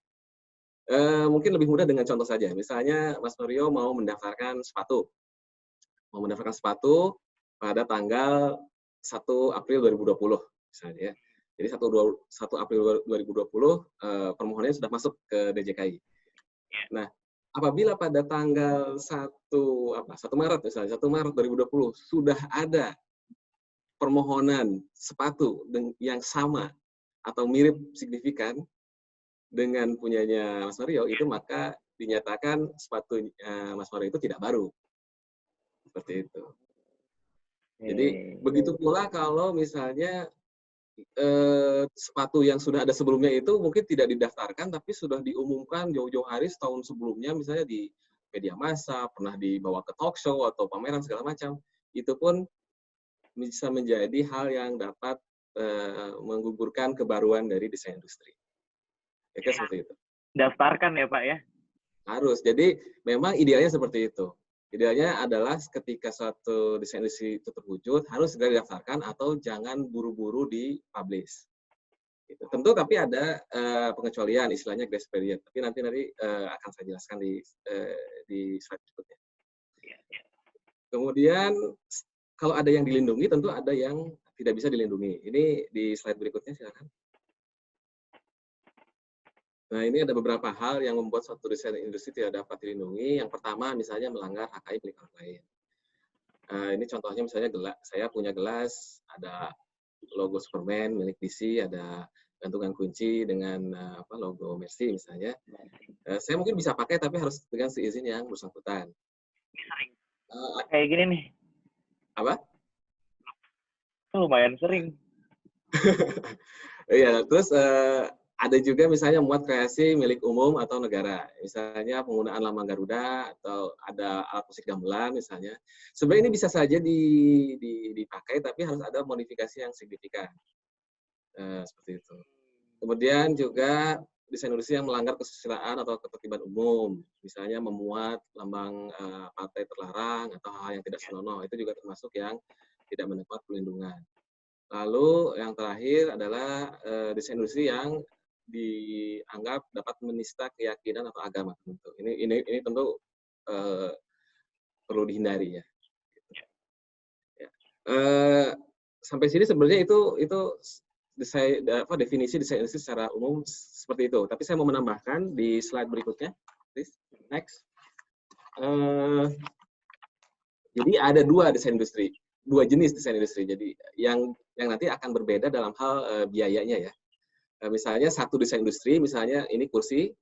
Mungkin lebih mudah dengan contoh saja. Misalnya Mas Mario mau mendaftarkan sepatu. Pada tanggal 1 April 2020 misalnya ya. Jadi 1 April 2020 permohonannya sudah masuk ke DJKI. Nah, apabila pada tanggal 1 Maret misalnya, 1 Maret 2020 sudah ada permohonan sepatu yang sama atau mirip signifikan dengan punyanya Mas Mario, itu maka dinyatakan sepatu Mas Mario itu tidak baru. Seperti itu. Jadi begitu pula kalau misalnya sepatu yang sudah ada sebelumnya itu mungkin tidak didaftarkan, tapi sudah diumumkan jauh-jauh hari setahun sebelumnya, misalnya di media massa, pernah dibawa ke talk show atau pameran segala macam, itu pun bisa menjadi hal yang dapat menggugurkan kebaruan dari desain industri. Ya, seperti itu. Daftarkan ya Pak ya? Harus. Jadi memang idealnya seperti itu. Idealnya adalah ketika suatu desain industri itu terwujud, harus segera didaftarkan atau jangan buru-buru di-publish. Gitu. Tentu tapi ada pengecualian, istilahnya grace period. Tapi nanti akan saya jelaskan di slide berikutnya. Kemudian kalau ada yang dilindungi, tentu ada yang tidak bisa dilindungi. Ini di slide berikutnya, silakan. Nah, ini ada beberapa hal yang membuat suatu desain industri tidak dapat dilindungi. Yang pertama, misalnya melanggar hak milik orang lain. Ini contohnya misalnya saya punya gelas, ada logo Superman milik DC, ada gantungan kunci dengan logo Mercy misalnya. Saya mungkin bisa pakai, tapi harus dengan seizin yang bersangkutan. Kayak gini nih. Apa? Lumayan sering. Iya, terus ada juga misalnya muat kreasi milik umum atau negara, misalnya penggunaan lambang Garuda atau ada alat musik gamelan misalnya. Sebenarnya ini bisa saja dipakai, tapi harus ada modifikasi yang signifikan. Seperti itu. Kemudian juga desain industri yang melanggar kesusilaan atau ketertiban umum, misalnya memuat lambang partai terlarang atau hal yang tidak senonoh, itu juga termasuk yang tidak mendapat perlindungan. Lalu yang terakhir adalah desain industri yang dianggap dapat menista keyakinan atau agama tertentu. Ini tentu perlu dihindari ya. Sampai sini sebenarnya itu definisi desain industri secara umum seperti itu. Tapi saya mau menambahkan di slide berikutnya, please. Next. Jadi ada dua jenis desain industri. Jadi yang nanti akan berbeda dalam hal biayanya ya. Misalnya satu desain industri, misalnya ini kursi,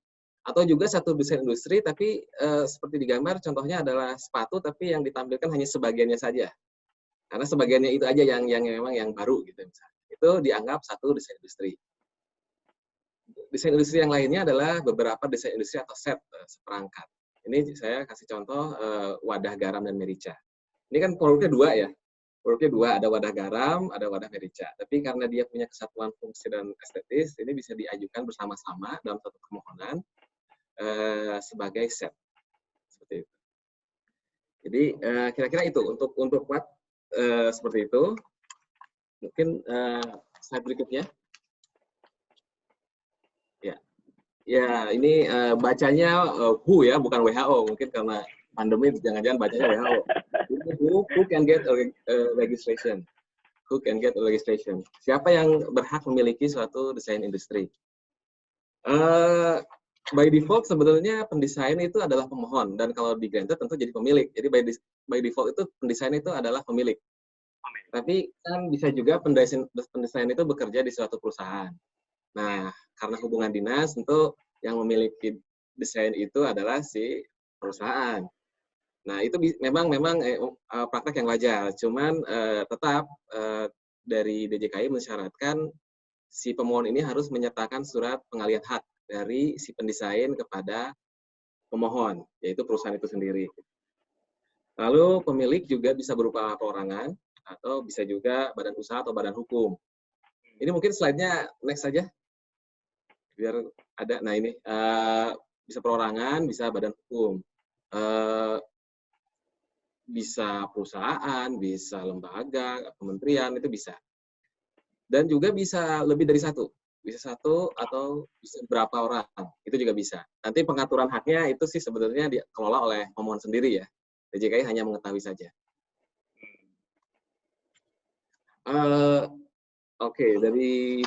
atau juga satu desain industri tapi seperti digambar contohnya adalah sepatu tapi yang ditampilkan hanya sebagiannya saja. Karena sebagiannya itu aja yang memang yang baru gitu misalnya. Itu dianggap satu desain industri. Desain industri yang lainnya adalah beberapa desain industri atau set seperangkat. Ini saya kasih contoh wadah garam dan merica. Ini kan produknya dua ya. Produknya dua, ada wadah garam, ada wadah merica. Tapi karena dia punya kesatuan fungsi dan estetis, ini bisa diajukan bersama-sama dalam satu permohonan sebagai set. Seperti itu. Jadi kira-kira itu untuk buat seperti itu. Mungkin slide berikutnya. Ya, ini bacanya WHO ya, bukan WHO. Mungkin karena pandemi jangan-jangan bacanya WHO. Who can get a legislation? Who can get a legislation? Siapa yang berhak memiliki suatu desain industri? By default sebenarnya pendesain itu adalah pemohon, dan kalau di granted tentu jadi pemilik. Jadi by default itu pendesain itu adalah pemilik. Tapi kan bisa juga pendesain itu bekerja di suatu perusahaan. Nah, karena hubungan dinas, tentu yang memiliki desain itu adalah si perusahaan. Nah, itu memang praktek yang wajar. Cuman tetap dari DJKI mensyaratkan si pemohon ini harus menyertakan surat pengalihan hak dari si pendesain kepada pemohon, yaitu perusahaan itu sendiri. Lalu pemilik juga bisa berupa perorangan, atau bisa juga badan usaha atau badan hukum. Ini mungkin slide-nya next saja. Biar ada, nah ini bisa perorangan, bisa badan hukum, bisa perusahaan, bisa lembaga, kementerian, itu bisa. Dan juga bisa lebih dari satu, bisa satu atau bisa berapa orang, itu juga bisa. Nanti pengaturan haknya itu sih sebenarnya dikelola oleh pemohon sendiri ya, DJKI hanya mengetahui saja. Oke, dari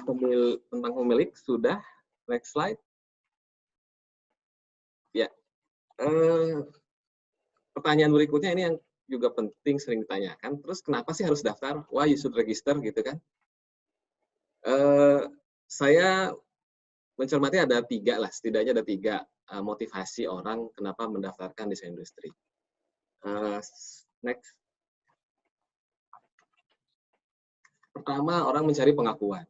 tentang pemilik sudah. Next slide. Ya, pertanyaan berikutnya ini yang juga penting, sering ditanyakan. Terus kenapa sih harus daftar? Why you should register gitu kan? Saya mencermati ada tiga lah, setidaknya ada tiga motivasi orang kenapa mendaftarkan desain industri. Next. Pertama, orang mencari pengakuan.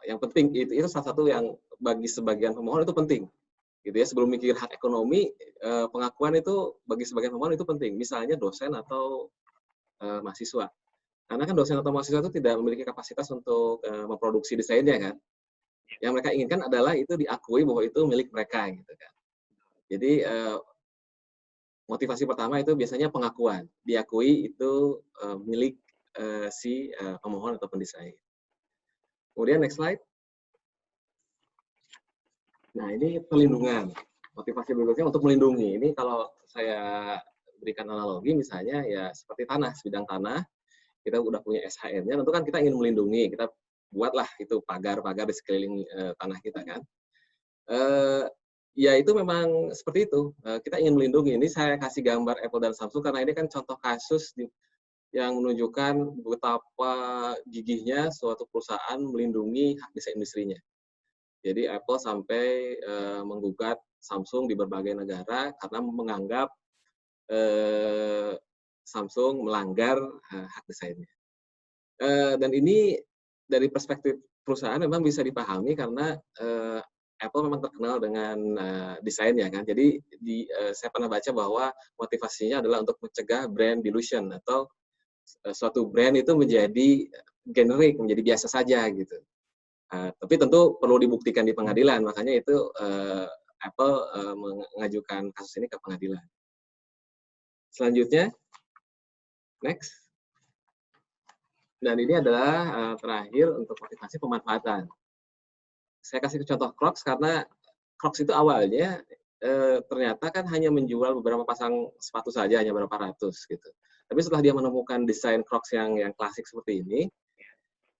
Yang penting itu salah satu yang bagi sebagian pemohon itu penting, gitu ya. Sebelum mikir hak ekonomi, pengakuan itu bagi sebagian pemohon itu penting. Misalnya dosen atau mahasiswa, karena kan dosen atau mahasiswa itu tidak memiliki kapasitas untuk memproduksi desainnya kan. Yang mereka inginkan adalah itu diakui bahwa itu milik mereka, gitu kan. Jadi motivasi pertama itu biasanya pengakuan, diakui itu milik si pemohon atau pendesain. Kemudian next slide. Nah, ini perlindungan. Motivasi berikutnya untuk melindungi. Ini kalau saya berikan analogi misalnya ya seperti tanah, sebidang tanah. Kita udah punya SHM-nya, tentu kan kita ingin melindungi. Kita buatlah itu pagar-pagar di sekeliling tanah kita kan. Ya itu memang seperti itu. Kita ingin melindungi. Ini saya kasih gambar Apple dan Samsung karena ini kan contoh kasus yang menunjukkan betapa gigihnya suatu perusahaan melindungi hak desain industrinya. Jadi Apple sampai menggugat Samsung di berbagai negara karena menganggap Samsung melanggar hak desainnya. Dan ini dari perspektif perusahaan memang bisa dipahami karena Apple memang terkenal dengan desainnya kan. Jadi saya pernah baca bahwa motivasinya adalah untuk mencegah brand delusion atau suatu brand itu menjadi generik, menjadi biasa saja gitu. Tapi tentu perlu dibuktikan di pengadilan, makanya itu Apple mengajukan kasus ini ke pengadilan. Selanjutnya, next. Dan ini adalah terakhir untuk motivasi pemanfaatan. Saya kasih contoh Crocs karena Crocs itu awalnya ternyata kan hanya menjual beberapa pasang sepatu saja, hanya berapa ratus gitu. Tapi setelah dia menemukan desain Crocs yang klasik seperti ini,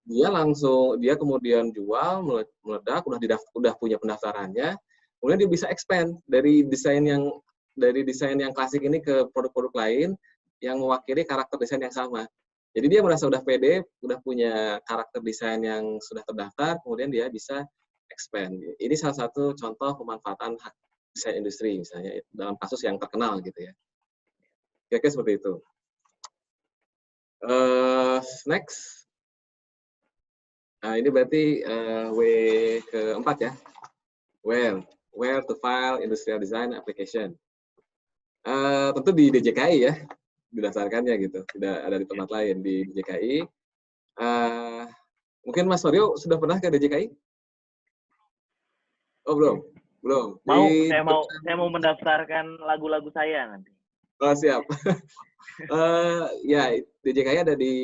dia kemudian jual, meledak, udah punya pendaftarannya, kemudian dia bisa expand dari desain yang klasik ini ke produk-produk lain yang mewakili karakter desain yang sama. Jadi dia merasa udah pede, udah punya karakter desain yang sudah terdaftar, kemudian dia bisa expand. Ini salah satu contoh pemanfaatan hak desain industri misalnya dalam kasus yang terkenal gitu ya. Kira-kira seperti itu. Next. Nah, ini berarti W keempat ya. Where to file industrial design application. Tentu di DJKI ya, didasarkannya gitu. Tidak ada di tempat lain, di DJKI. Mungkin Mas Mario sudah pernah ke DJKI? Oh, belum. Saya mau mendaftarkan lagu-lagu saya nanti. Oh, siap. Ya, DJKI ada di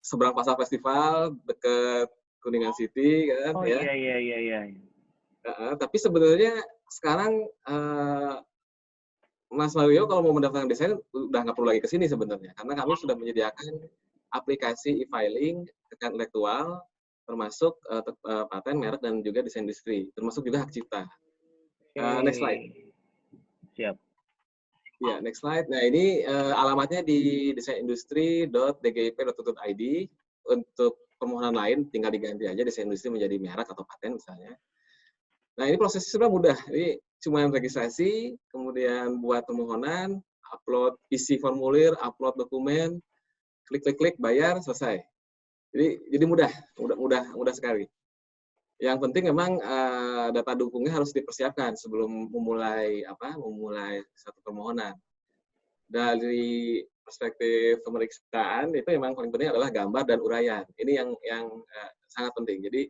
seberang Pasar Festival, dekat Kuningan City kan. Oh ya. Iya. Tapi sebenarnya sekarang Mas Mario kalau mau mendaftarkan desain udah nggak perlu lagi ke sini sebenarnya, karena kami sudah menyediakan aplikasi e-filing kekayaan intelektual, termasuk paten, merek, dan juga desain industri, termasuk juga hak cipta. Next slide. Siap. Ya, next slide. Nah, ini alamatnya di desainindustri.dgip.id. Untuk permohonan lain tinggal diganti aja desain industri menjadi merek atau paten misalnya. Nah, ini prosesnya sudah mudah. Ini cuma registrasi, kemudian buat permohonan, upload isi formulir, upload dokumen, klik, bayar, selesai. Jadi mudah sekali. Yang penting memang data dukungnya harus dipersiapkan sebelum memulai satu permohonan. Dari perspektif pemeriksaan itu memang paling penting adalah gambar dan uraian. Ini yang sangat penting. Jadi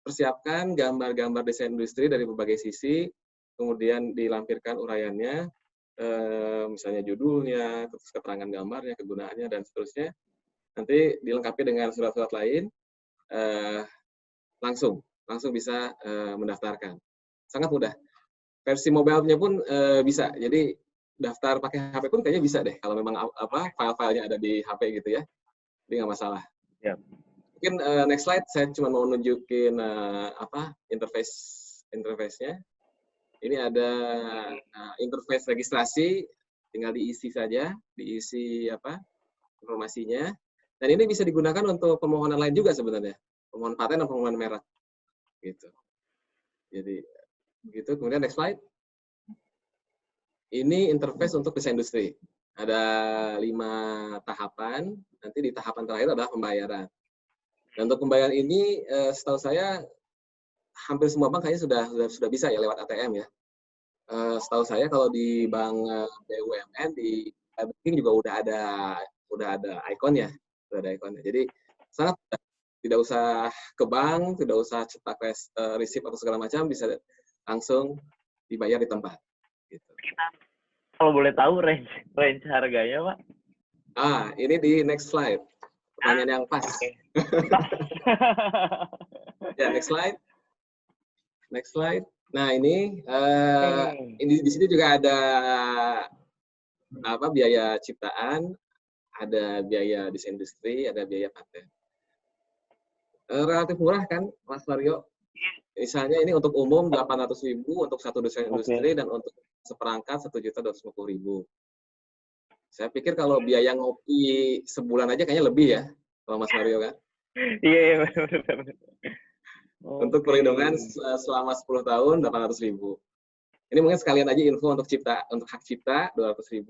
persiapkan gambar-gambar desain industri dari berbagai sisi, kemudian dilampirkan uraiannya, misalnya judulnya, terus keterangan gambarnya, kegunaannya, dan seterusnya. Nanti dilengkapi dengan surat-surat lain, langsung bisa mendaftarkan. Sangat mudah. Versi mobile-nya pun bisa. Jadi daftar pakai HP pun kayaknya bisa deh kalau memang file-filenya ada di HP gitu ya. Jadi nggak masalah. Yep. Mungkin next slide, saya cuma mau nunjukin interface-nya. Ini ada interface registrasi, tinggal diisi saja, diisi informasinya. Dan ini bisa digunakan untuk permohonan lain juga sebenarnya, permohonan paten dan permohonan merek. Gitu. Jadi begitu. Kemudian next slide. Ini interface untuk desain industri. Ada 5 tahapan. Nanti di tahapan terakhir adalah pembayaran. Dan untuk pembayaran ini, setahu saya hampir semua bank kayaknya sudah bisa ya lewat ATM ya. Setahu saya kalau di bank BUMN di banking juga udah ada ikonnya, Jadi sangat mudah. Tidak usah ke bank, tidak usah cetak receipt atau segala macam, bisa langsung dibayar di tempat. Gitu. Kalau boleh tahu range harganya, Pak? Ini di next slide. Pertanyaan yang pas. Ya, next slide. Nah, ini di sini juga ada biaya ciptaan, ada biaya desain industri, ada biaya paten. Relatif murah kan, Mas Mario? Misalnya ini untuk umum 800.000 untuk satu desain industri dan untuk seperangkat 1.250.000. Saya pikir kalau biaya ngopi sebulan aja kayaknya lebih ya, kalau Mas Mario kan? Iya, benar. Untuk perlindungan selama 10 tahun 800.000. Ini mungkin sekalian aja info untuk hak cipta 200.000,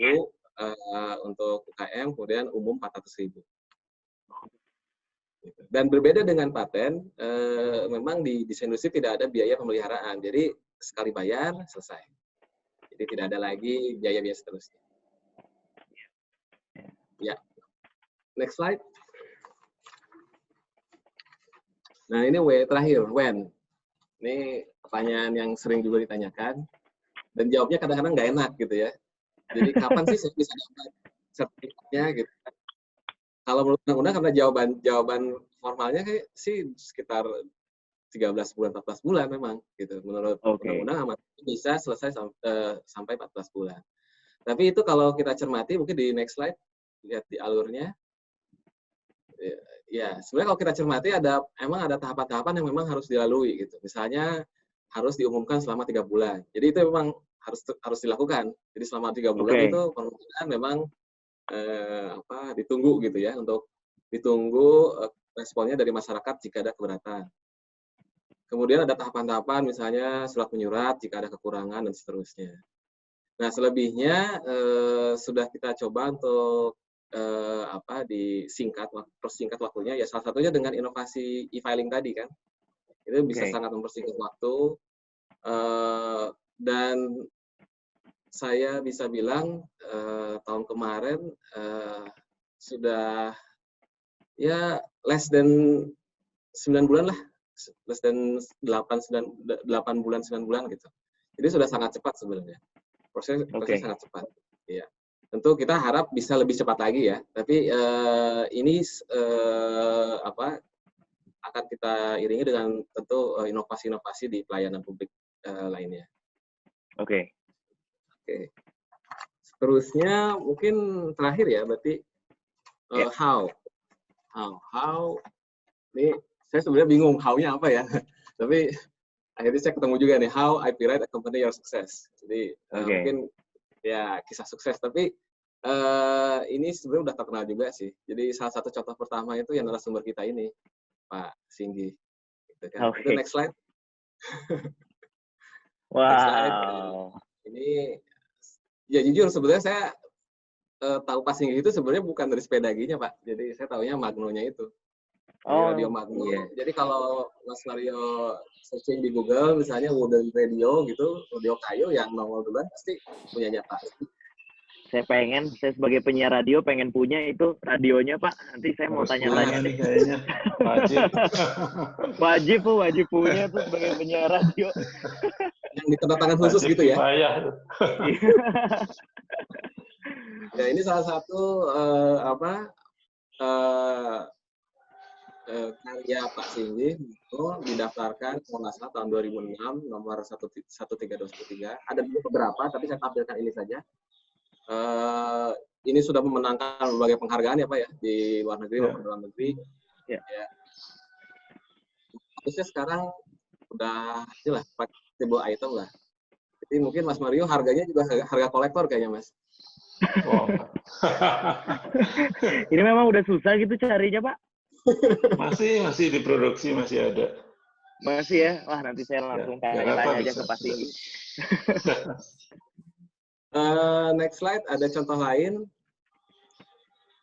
untuk UKM kemudian umum 400.000. Dan berbeda dengan paten, memang di desain industri tidak ada biaya pemeliharaan. Jadi sekali bayar, selesai. Jadi tidak ada lagi biaya-biaya seterusnya. Ya, next slide. Nah ini terakhir, when. Ini pertanyaan yang sering juga ditanyakan. Dan jawabnya kadang-kadang nggak enak gitu ya. Jadi kapan sih saya bisa dapat sertifikatnya gitu. Kalau menurut undang-undang karena jawaban formalnya kayak sih sekitar 13 bulan 14 bulan memang gitu. Menurut undang-undang amat bisa selesai sampai 14 bulan. Tapi itu kalau kita cermati mungkin di next slide lihat di alurnya. Ya, sebenarnya kalau kita cermati emang ada tahapan-tahapan yang memang harus dilalui gitu. Misalnya harus diumumkan selama 3 bulan. Jadi itu memang harus dilakukan. Jadi selama 3 bulan itu permohonan memang ditunggu gitu ya, untuk ditunggu responnya dari masyarakat jika ada keberatan. Kemudian ada tahapan-tahapan misalnya surat menyurat jika ada kekurangan dan seterusnya. Nah selebihnya sudah kita coba untuk persingkat waktunya ya, salah satunya dengan inovasi e-filing tadi kan, itu bisa sangat mempersingkat waktu, dan saya bisa bilang tahun kemarin sudah ya less than 9 bulan lah, less than 8 bulan 9 bulan gitu. Jadi sudah sangat cepat sebenarnya. Proses sangat cepat. Iya. Tentu kita harap bisa lebih cepat lagi ya. Tapi ini akan kita iringi dengan tentu inovasi-inovasi di pelayanan publik lainnya. Oke. Terusnya mungkin terakhir ya, berarti how. Ini saya sebenarnya bingung how-nya apa ya. Tapi akhirnya saya ketemu juga nih, how IP Right accompany your success. Jadi mungkin ya kisah sukses, tapi ini sebenarnya udah terkenal juga sih. Jadi salah satu contoh pertama itu yang narasumber kita ini, Pak Singgi. Gitu kan. Itu next slide. Wow. Next slide. Ini ya jujur sebenarnya saya tahu Pak Singgi itu sebenarnya bukan dari sepedaginya Pak. Jadi saya tahunya Magnonya itu. Radio Magno. Jadi kalau Mas Mario searching di Google misalnya wooden radio gitu, radio kayu yang nongol duluan pasti punyanya Pak. Saya sebagai penyiar radio pengen punya itu radionya Pak. Nanti saya mau tanya-tanya nih kayaknya. Wajib punya tuh sebagai penyiar radio. Yang ditandatangan khusus gitu ya. Ya ini salah satu karya Pak Singgi itu didaftarkan kalau nggak salah tahun 2006 nomor 13213. Ada beberapa tapi saya tampilkan ini saja. Ini sudah memenangkan berbagai penghargaan ya Pak ya, di luar negeri maupun dalam negeri. Ya. Terusnya sekarang udah jelas collectible item lah. Jadi mungkin Mas Mario harganya juga harga kolektor kayaknya Mas. Wow. Ini memang udah susah gitu carinya Pak? Masih diproduksi, masih ada. Masih ya? Wah nanti saya langsung tanya aja ke Pak Singgi. Next slide, ada contoh lain.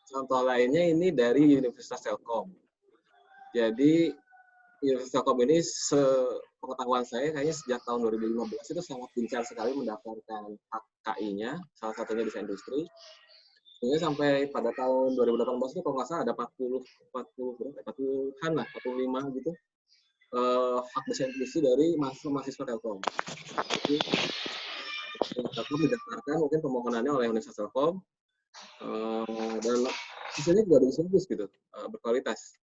Contoh lainnya ini dari Universitas Telkom. Jadi Universitas Telkom ini sepengetahuan saya kayaknya sejak tahun 2015 itu sangat gencar sekali mendaftarkan KI-nya, salah satunya desain industri. Sehingga sampai pada tahun 2018 itu kalau nggak salah ada 40-an lah, 45 gitu hak desain industri dari mahasiswa Telkom. Jadi Telkom didaftarkan mungkin permohonannya oleh Universitas Telkom dan hasilnya juga bagus gitu, berkualitas.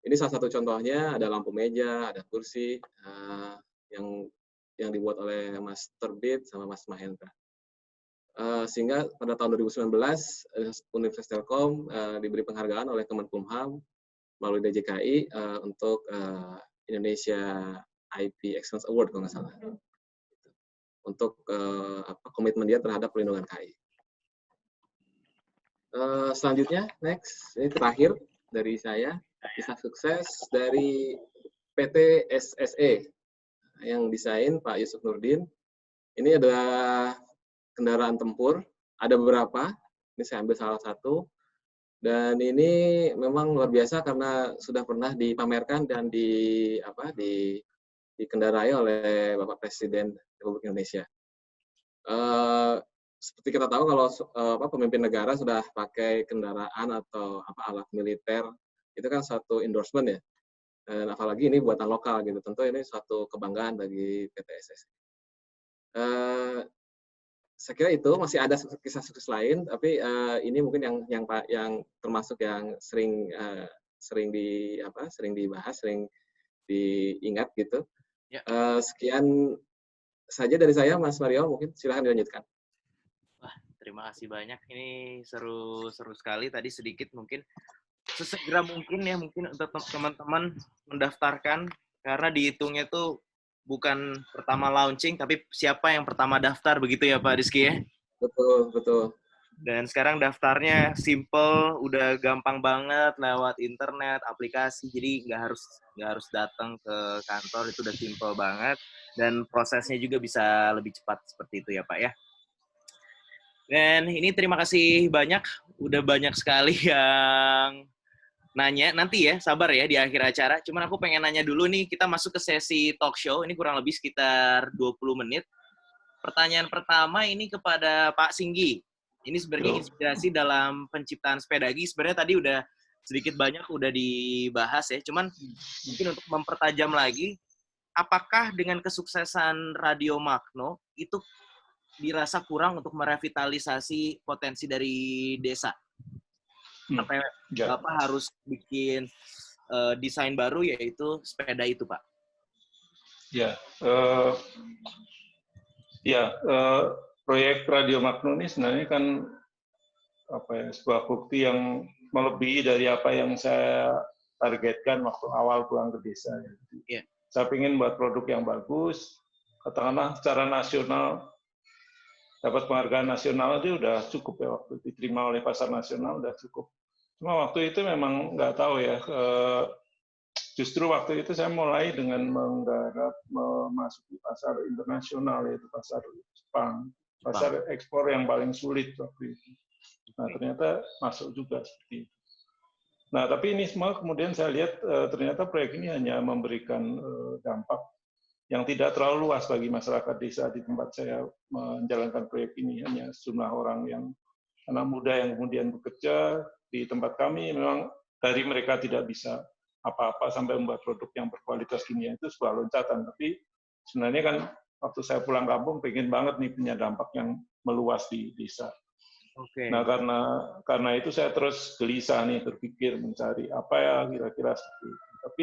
Ini salah satu contohnya, ada lampu meja, ada kursi yang dibuat oleh Mas Terbit sama Mas Mahendra. Sehingga pada tahun 2019 Universitas Telkom diberi penghargaan oleh Kemenkumham melalui DJKI untuk Indonesia IP Excellence Award kalau nggak salah, untuk komitmen dia terhadap perlindungan KI. Selanjutnya, next, ini terakhir dari saya, kisah sukses dari PT SSE yang desain Pak Yusuf Nurdin. Ini adalah kendaraan tempur, ada beberapa, ini saya ambil salah satu. Dan ini memang luar biasa karena sudah pernah dipamerkan dan dikendarai oleh Bapak Presiden Republik Indonesia. Seperti kita tahu kalau pemimpin negara sudah pakai kendaraan atau alat militer, itu kan suatu endorsement ya. Dan apalagi ini buatan lokal gitu, tentu ini suatu kebanggaan bagi PT SSI. Saya kira itu masih ada kisah sukses lain, tapi ini mungkin yang termasuk yang sering dibahas, sering diingat gitu. Ya. Sekian saja dari saya, Mas Mario, mungkin silahkan dilanjutkan. Wah, terima kasih banyak. Ini seru sekali. Tadi sedikit mungkin sesegera mungkin ya, mungkin untuk teman-teman mendaftarkan, karena dihitungnya tuh bukan pertama launching, tapi siapa yang pertama daftar, begitu ya Pak Rizky ya? Betul. Dan sekarang daftarnya simple, udah gampang banget lewat internet, aplikasi, jadi nggak harus datang ke kantor, itu udah simple banget, dan prosesnya juga bisa lebih cepat seperti itu ya Pak ya. Dan ini terima kasih banyak, udah banyak sekali yang nanya, nanti ya, sabar ya di akhir acara. Cuman aku pengen nanya dulu nih, kita masuk ke sesi talk show, ini kurang lebih sekitar 20 menit. Pertanyaan pertama ini kepada Pak Singgi. Ini sebenarnya inspirasi dalam penciptaan Sepedagi. Sebenarnya tadi udah sedikit banyak udah dibahas ya, cuman mungkin untuk mempertajam lagi, apakah dengan kesuksesan Radio Magno itu dirasa kurang untuk merevitalisasi potensi dari desa? Sampai Bapak harus bikin desain baru, yaitu sepeda itu, Pak. Proyek Radio Magno ini sebenarnya kan sebuah bukti yang melebihi dari apa yang saya targetkan waktu awal pulang ke desa. Yeah. Saya ingin buat produk yang bagus, katakanlah secara nasional, dapat penghargaan nasional itu udah cukup ya, waktu diterima oleh pasar nasional udah cukup. Cuma waktu itu memang nggak tahu ya, justru waktu itu saya mulai dengan menggarap memasuki pasar internasional, yaitu pasar Jepang, pasar ekspor yang paling sulit waktu itu. Nah ternyata masuk juga seperti itu. Nah tapi ini semua kemudian saya lihat ternyata proyek ini hanya memberikan dampak yang tidak terlalu luas bagi masyarakat desa di tempat saya menjalankan proyek ini. Hanya sejumlah orang yang anak muda yang kemudian bekerja di tempat kami, memang dari mereka tidak bisa apa-apa sampai membuat produk yang berkualitas dunia, itu sebuah loncatan. Tapi sebenarnya kan waktu saya pulang kampung pengen banget nih punya dampak yang meluas di desa. Okay. Nah karena itu saya terus gelisah nih, berpikir mencari apa ya kira-kira seperti itu. Tapi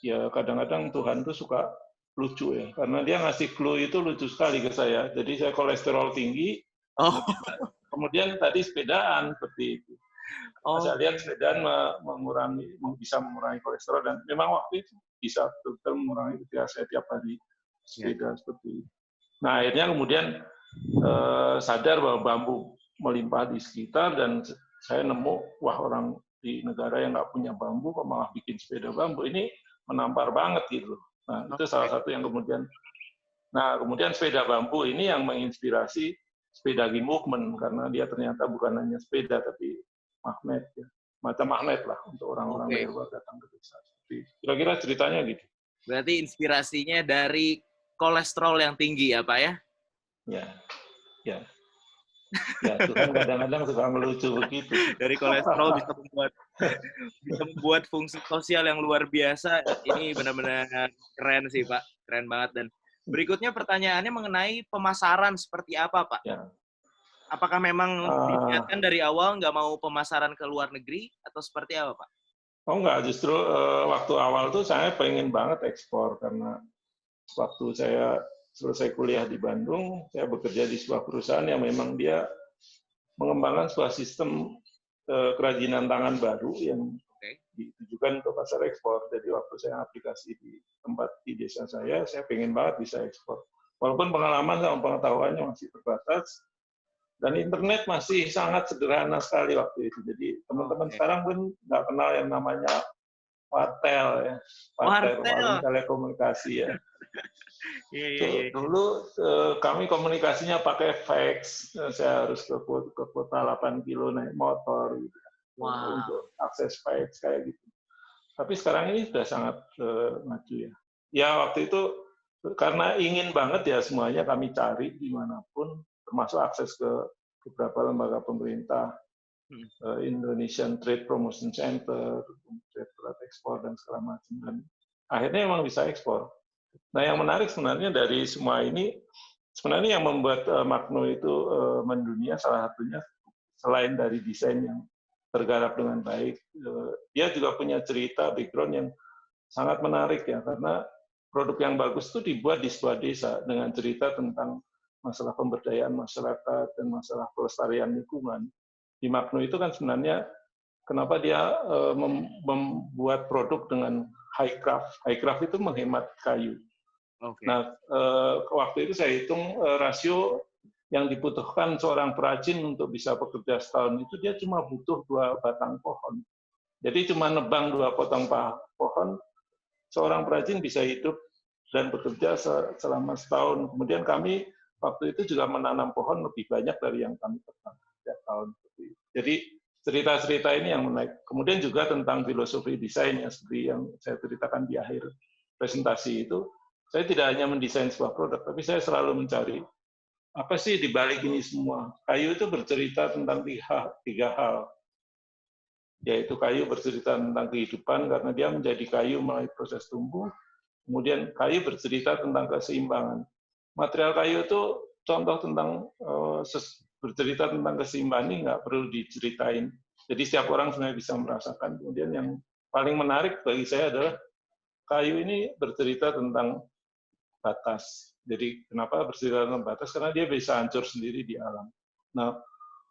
ya kadang-kadang Tuhan tuh suka lucu ya, karena dia ngasih clue itu lucu sekali ke saya. Jadi saya kolesterol tinggi, kemudian tadi sepedaan seperti itu. Saya lihat sepedaan bisa mengurangi kolesterol, dan memang waktu itu bisa betul-betul mengurangi ketika saya tiap hari sepeda seperti itu. Nah akhirnya kemudian sadar bahwa bambu melimpah di sekitar, dan saya nemu, wah orang di negara yang nggak punya bambu kok malah bikin sepeda bambu, ini menampar banget gitu. Nah itu salah satu yang kemudian sepeda bambu ini yang menginspirasi Sepedagi Movement, karena dia ternyata bukan hanya sepeda tapi magnet ya, macam magnet lah untuk orang-orang yang baru datang ke desa. Kira-kira ceritanya gitu. Berarti inspirasinya dari kolesterol yang tinggi ya Pak ya? Ya, Tuhan kadang-kadang suka melucu begitu. Dari kolesterol bisa membuat fungsi sosial yang luar biasa. Ini benar-benar keren sih Pak, keren banget. Dan berikutnya pertanyaannya mengenai pemasaran seperti apa Pak? Ya. Apakah memang diniatkan dari awal nggak mau pemasaran ke luar negeri atau seperti apa Pak? Oh enggak, justru waktu awal tuh saya pengen banget ekspor, karena waktu saya selesai kuliah di Bandung, saya bekerja di sebuah perusahaan yang memang dia mengembangkan sebuah sistem kerajinan tangan baru yang ditujukan untuk pasar ekspor. Jadi waktu saya aplikasi di tempat di desa saya pengen banget bisa ekspor. Walaupun pengalaman sama pengetahuannya masih terbatas, dan internet masih sangat sederhana sekali waktu itu. Jadi teman-teman sekarang pun nggak kenal yang namanya wartel ya, wartel telekomunikasi ya. Iya, iya, Tuh, iya. dulu kami komunikasinya pakai fax. Saya harus ke kota 8 kilo naik motor gitu, Wow. untuk akses fax kayak gitu. Tapi sekarang ini sudah sangat maju ya. Ya waktu itu karena ingin banget ya semuanya kami cari dimanapun, termasuk akses ke beberapa lembaga pemerintah, Indonesian Trade Promotion Center, Trade Export dan segala macam. Dan akhirnya memang bisa ekspor. Nah yang menarik sebenarnya dari semua ini, sebenarnya yang membuat Magno itu mendunia salah satunya selain dari desain yang tergarap dengan baik, dia juga punya cerita background yang sangat menarik ya, karena produk yang bagus itu dibuat di sebuah desa dengan cerita tentang masalah pemberdayaan masyarakat dan masalah pelestarian lingkungan. Di Magno itu kan sebenarnya kenapa dia membuat produk dengan high craft. High craft itu menghemat kayu. Oke. Nah, waktu itu saya hitung rasio yang dibutuhkan seorang perajin untuk bisa bekerja setahun itu dia cuma butuh 2 batang pohon. Jadi cuma nebang 2 potong pohon, seorang perajin bisa hidup dan bekerja selama setahun. Kemudian kami waktu itu juga menanam pohon lebih banyak dari yang kami tebang setiap tahun. Jadi cerita-cerita ini yang menarik. Kemudian juga tentang filosofi desain yang seperti yang saya ceritakan di akhir presentasi itu, saya tidak hanya mendesain sebuah produk, tapi saya selalu mencari apa sih di balik ini semua. Kayu itu bercerita tentang 3 hal. Yaitu kayu bercerita tentang kehidupan karena dia menjadi kayu melalui proses tumbuh. Kemudian kayu bercerita tentang keseimbangan. Material kayu itu contoh tentang bercerita tentang keseimbangan ini nggak perlu diceritain. Jadi setiap orang sebenarnya bisa merasakan. Kemudian yang paling menarik bagi saya adalah kayu ini bercerita tentang batas. Jadi kenapa bercerita tentang batas? Karena dia bisa hancur sendiri di alam. Nah,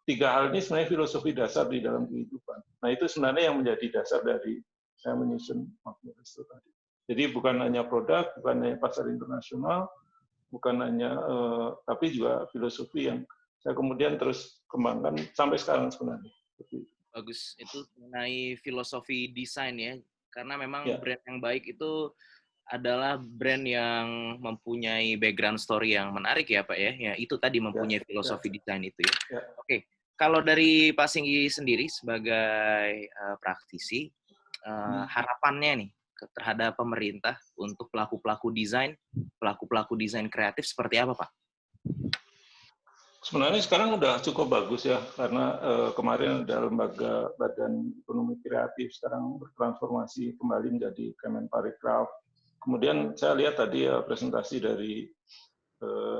3 hal ini sebenarnya filosofi dasar di dalam kehidupan. Nah, itu sebenarnya yang menjadi dasar dari saya menyusun Magno Resto tadi. Jadi bukan hanya produk, bukan hanya pasar internasional, bukan hanya, tapi juga filosofi yang saya kemudian terus kembangkan sampai sekarang sebenarnya. Bagus, itu mengenai filosofi desain ya, karena memang Ya. brand yang baik itu adalah brand yang mempunyai background story yang menarik ya Pak ya. Ya itu tadi mempunyai filosofi desain itu ya. Oke, kalau dari Pak Singgi sendiri sebagai praktisi, harapannya nih terhadap pemerintah untuk pelaku-pelaku desain kreatif seperti apa Pak? Sebenarnya sekarang udah cukup bagus ya, karena kemarin ada lembaga Badan Ekonomi Kreatif sekarang bertransformasi kembali menjadi Kemenparekraf. Kemudian saya lihat tadi presentasi dari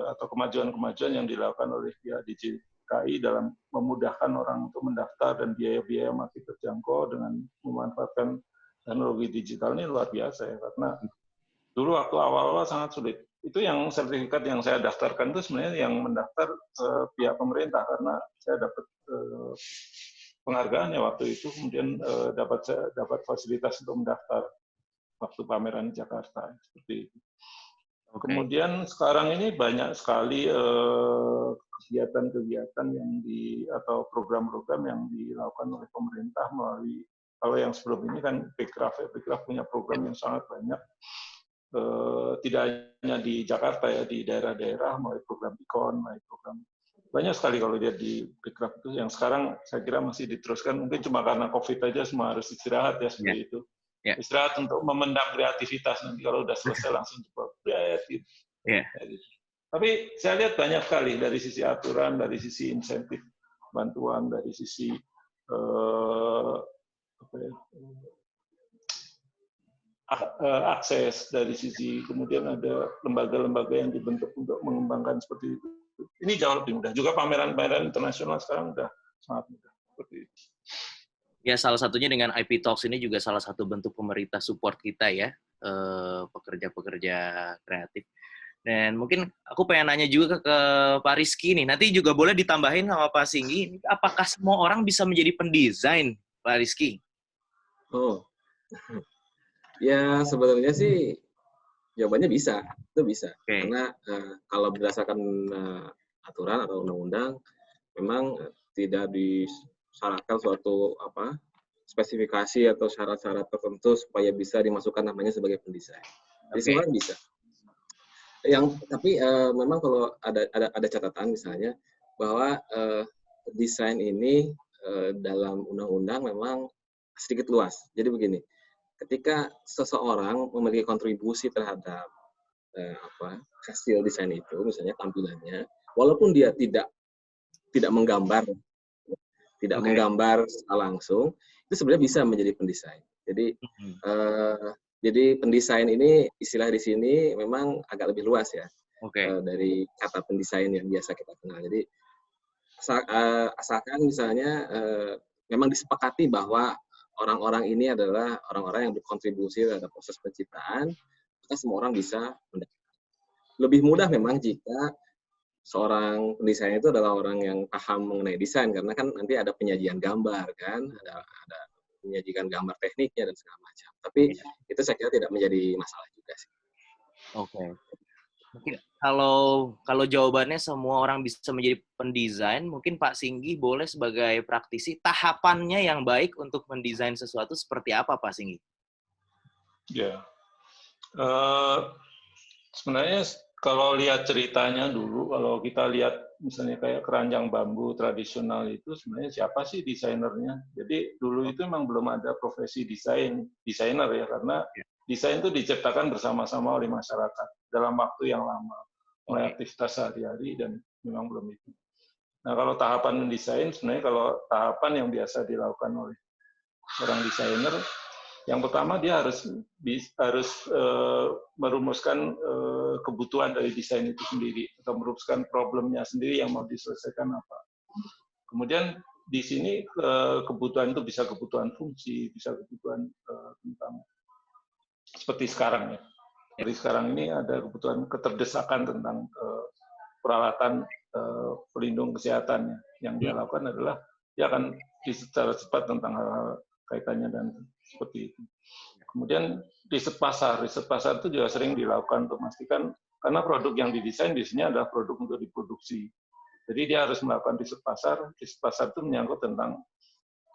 atau kemajuan-kemajuan yang dilakukan oleh pihak DJKI dalam memudahkan orang untuk mendaftar dan biaya-biaya masih terjangkau dengan memanfaatkan teknologi digital ini luar biasa ya, karena dulu waktu awal-awal sangat sulit. Itu yang sertifikat yang saya daftarkan itu sebenarnya yang mendaftar pihak pemerintah, karena saya dapat penghargaan ya waktu itu, kemudian dapat fasilitas untuk mendaftar waktu pameran di Jakarta seperti itu. Kemudian sekarang ini banyak sekali kegiatan-kegiatan yang atau program-program yang dilakukan oleh pemerintah melalui, kalau yang sebelum ini kan Bekraf punya program yang sangat banyak. Tidak hanya di Jakarta ya, di daerah-daerah melalui program IKON, melalui program banyak sekali kalau dia di Bekraf itu, yang sekarang saya kira masih diteruskan, mungkin cuma karena COVID aja semua harus istirahat ya seperti itu. Istirahat untuk memendam kreativitas, nanti kalau udah selesai langsung coba gitu. Tapi saya lihat banyak sekali dari sisi aturan, dari sisi insentif bantuan, dari sisi akses, dari sisi kemudian ada lembaga-lembaga yang dibentuk untuk mengembangkan seperti itu. Ini jauh lebih mudah. Juga pameran-pameran internasional sekarang udah sangat mudah seperti itu. Ya, salah satunya dengan IP Talks ini juga salah satu bentuk pemerintah support kita ya, pekerja-pekerja kreatif. Dan mungkin aku pengen nanya juga ke Pak Rizky nih, nanti juga boleh ditambahin sama Pak Singgi, apakah semua orang bisa menjadi pendesain, Pak Rizky? Oh, ya sebenarnya sih jawabannya bisa, itu bisa. Karena kalau berdasarkan aturan atau undang-undang, memang tidak disyaratkan suatu spesifikasi atau syarat-syarat tertentu supaya bisa dimasukkan namanya sebagai pendesain. Jadi semua bisa. Tapi memang kalau ada catatan misalnya bahwa desain ini dalam undang-undang memang sedikit luas. Jadi begini, ketika seseorang memiliki kontribusi terhadap hasil desain itu, misalnya tampilannya, walaupun dia tidak menggambar, menggambar secara langsung, itu sebenarnya bisa menjadi pendesain. Jadi pendesain ini istilah di sini memang agak lebih luas ya dari kata pendesain yang biasa kita kenal. Jadi asalkan misalnya memang disepakati bahwa orang-orang ini adalah orang-orang yang berkontribusi terhadap proses penciptaan, maka semua orang bisa mendapatkan. Lebih mudah memang jika seorang pendesain itu adalah orang yang paham mengenai desain, karena kan nanti ada penyajian gambar kan, ada menyajikan gambar tekniknya dan segala macam. Tapi itu saya kira tidak menjadi masalah juga sih. Mungkin kalau jawabannya semua orang bisa menjadi pendesain, mungkin Pak Singgi boleh sebagai praktisi tahapannya yang baik untuk mendesain sesuatu seperti apa, Pak Singgi? Ya, sebenarnya kalau lihat ceritanya dulu, kalau kita lihat misalnya kayak keranjang bambu tradisional itu sebenarnya siapa sih desainernya? Jadi dulu itu memang belum ada profesi desainer ya, karena desain itu diciptakan bersama-sama oleh masyarakat dalam waktu yang lama, mulai aktivitas sehari-hari dan memang belum itu. Nah kalau tahapan mendesain, sebenarnya kalau tahapan yang biasa dilakukan oleh orang desainer, yang pertama dia harus merumuskan kebutuhan dari desain itu sendiri, atau merumuskan problemnya sendiri yang mau diselesaikan apa. Kemudian di sini kebutuhan itu bisa kebutuhan fungsi, bisa kebutuhan tentang seperti sekarang ya. Jadi sekarang ini ada kebutuhan keterdesakan tentang peralatan pelindung kesehatan. Yang dia lakukan adalah dia akan secara cepat tentang hal-hal kaitannya dan seperti itu. Kemudian riset pasar itu juga sering dilakukan untuk memastikan, karena produk yang didesain biasanya adalah produk untuk diproduksi. Jadi dia harus melakukan riset pasar itu menyangkut tentang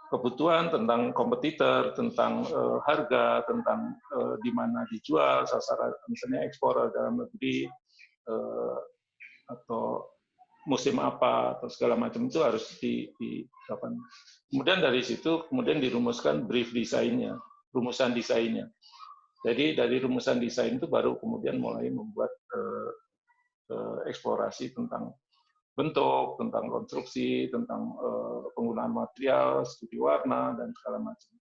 kebutuhan, tentang kompetitor, tentang harga, tentang di mana dijual, sasaran misalnya ekspor dalam negeri, atau musim apa atau segala macam itu harus dilakukan. Kemudian dari situ kemudian dirumuskan brief desainnya, rumusan desainnya. Jadi dari rumusan desain itu baru kemudian mulai membuat eksplorasi tentang bentuk, tentang konstruksi, tentang penggunaan material, studi warna dan segala macam.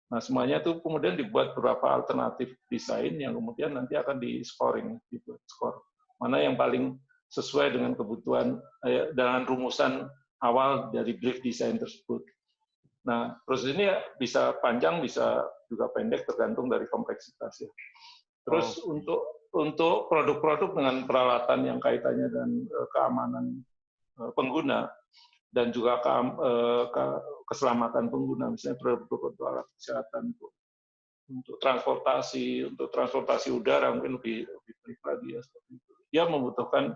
Nah semuanya itu kemudian dibuat beberapa alternatif desain yang kemudian nanti akan di-scoring, dibuat skor. Mana yang paling sesuai dengan kebutuhan, dengan rumusan awal dari brief desain tersebut. Nah, proses ini bisa panjang, bisa juga pendek, tergantung dari kompleksitasnya. Terus untuk produk-produk dengan peralatan yang kaitannya dengan keamanan pengguna, dan juga keselamatan pengguna, misalnya produk-produk untuk alat kesehatan, untuk transportasi udara, mungkin lebih baik lagi ya, seperti itu. Dia membutuhkan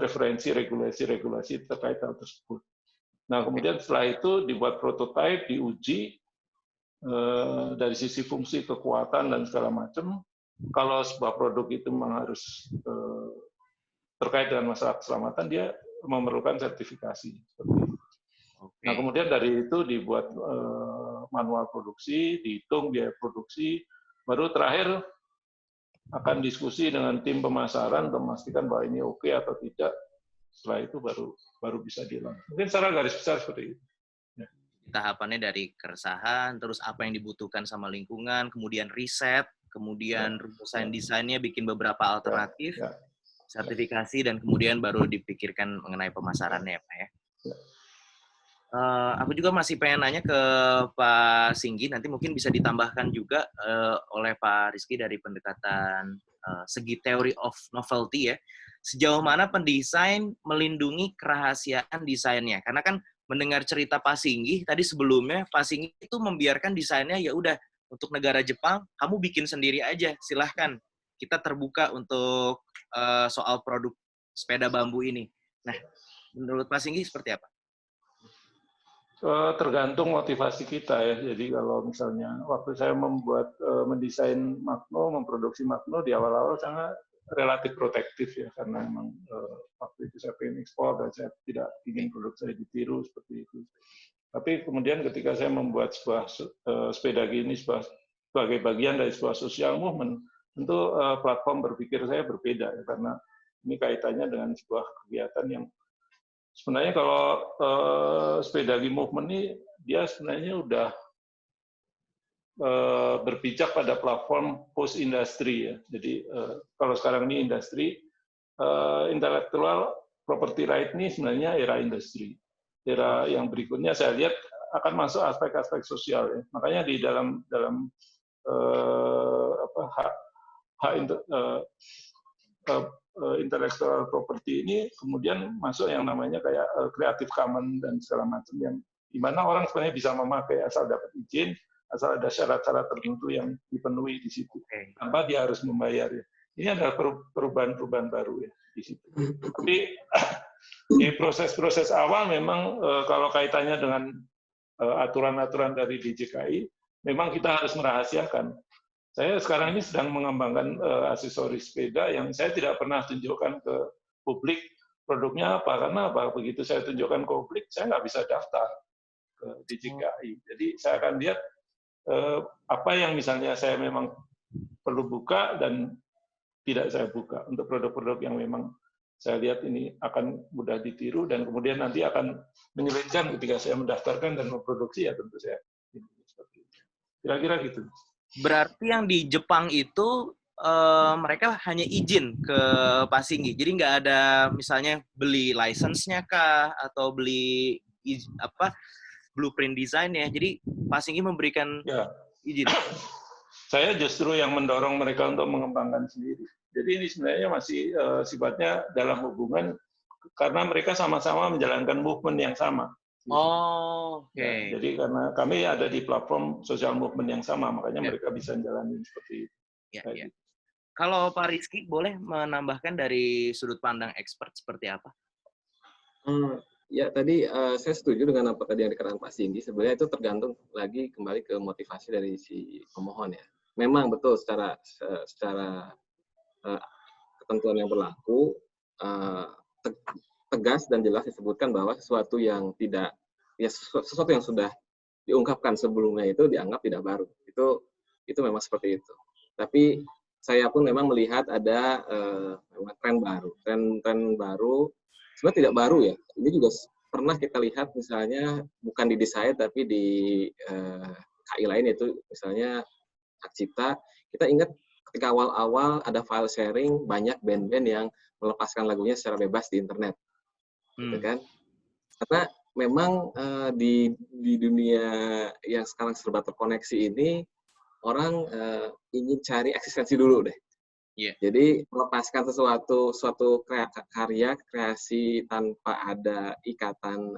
referensi regulasi terkait hal tersebut. Nah, kemudian setelah itu dibuat prototipe, diuji dari sisi fungsi, kekuatan dan segala macam. Kalau sebuah produk itu memang harus terkait dengan masalah keselamatan, dia memerlukan sertifikasi. Seperti itu. Nah, kemudian dari itu dibuat manual produksi, dihitung biaya produksi, baru terakhir akan diskusi dengan tim pemasaran untuk memastikan bahwa ini oke atau tidak. Setelah itu baru bisa dilakukan. Mungkin secara garis besar seperti itu. Ya. Tahapannya dari keresahan, terus apa yang dibutuhkan sama lingkungan, kemudian riset, kemudian rumusan desainnya, bikin beberapa alternatif, sertifikasi, dan kemudian baru dipikirkan mengenai pemasarannya, Pak ya. Aku juga masih pengen nanya ke Pak Singgi, nanti mungkin bisa ditambahkan juga oleh Pak Rizky dari pendekatan segi theory of novelty ya. Sejauh mana pendesain melindungi kerahasiaan desainnya? Karena kan mendengar cerita Pak Singgi tadi sebelumnya, Pak Singgi itu membiarkan desainnya ya udah untuk negara Jepang, kamu bikin sendiri aja, silahkan. Kita terbuka untuk soal produk sepeda bambu ini. Nah, menurut Pak Singgi seperti apa? Tergantung motivasi kita ya. Jadi kalau misalnya waktu saya mendesain Magno, memproduksi Magno di awal-awal relatif protektif ya, karena memang waktu itu saya pengen ekspor dan saya tidak ingin produk saya ditiru seperti itu. Tapi kemudian ketika saya membuat sebuah sepeda gini sebagai bagian dari sebuah social movement, tentu platform berpikir saya berbeda ya, karena ini kaitannya dengan sebuah kegiatan yang sebenarnya kalau sepeda movement ini dia sebenarnya udah berpijak pada platform post industri ya. Jadi kalau sekarang ini industri, intellectual property right ini sebenarnya era industri. Era yang berikutnya saya lihat akan masuk aspek-aspek sosial ya. Makanya di dalam hak intellectual property ini kemudian masuk yang namanya kayak Creative Commons dan segala macam, yang di mana orang sebenarnya bisa memakai asal dapat izin, asal ada syarat-syarat tertentu yang dipenuhi di situ, tanpa dia harus membayar ya. Ini adalah perubahan-perubahan baru ya di situ. Tapi di proses-proses awal memang kalau kaitannya dengan aturan-aturan dari DJKI, memang kita harus merahasiakan. Saya sekarang ini sedang mengembangkan aksesoris sepeda yang saya tidak pernah tunjukkan ke publik produknya apa, karena apa? Begitu saya tunjukkan ke publik, saya nggak bisa daftar ke DJKI. Jadi saya akan lihat apa yang misalnya saya memang perlu buka dan tidak saya buka untuk produk-produk yang memang saya lihat ini akan mudah ditiru dan kemudian nanti akan menyulitkan ketika saya mendaftarkan dan memproduksi, ya tentu saya seperti itu. Kira-kira gitu. Berarti yang di Jepang itu mereka hanya izin ke Pasinggi, jadi nggak ada misalnya beli license-nya kah atau beli blueprint desainnya. Jadi Pasinggi memberikan izin. Saya justru yang mendorong mereka untuk mengembangkan sendiri. Jadi ini sebenarnya masih sifatnya dalam hubungan karena mereka sama-sama menjalankan movement yang sama. Oh, oke. Ya, jadi karena kami ada di platform social movement yang sama, makanya mereka bisa menjalani seperti itu. Ya. Kalau Pak Rizky boleh menambahkan dari sudut pandang expert seperti apa? Ya, tadi saya setuju dengan apa tadi yang dikatakan Pak Singgi. Sebenarnya itu tergantung lagi kembali ke motivasi dari si pemohon ya. Memang betul secara ketentuan yang berlaku tegas dan jelas disebutkan bahwa sesuatu yang tidak sesuatu yang sudah diungkapkan sebelumnya itu dianggap tidak baru. Itu memang seperti itu. Tapi saya pun memang melihat ada tren baru. Tren baru sebenarnya tidak baru ya. Ini juga pernah kita lihat misalnya bukan di desain tapi di KI lain, yaitu misalnya hak cipta. Kita ingat ketika awal-awal ada file sharing, banyak band-band yang melepaskan lagunya secara bebas di internet. Gitu kan? Karena memang di dunia yang sekarang serba terkoneksi ini, orang ingin cari eksistensi dulu deh. Yeah. Jadi melepaskan suatu karya kreasi tanpa ada ikatan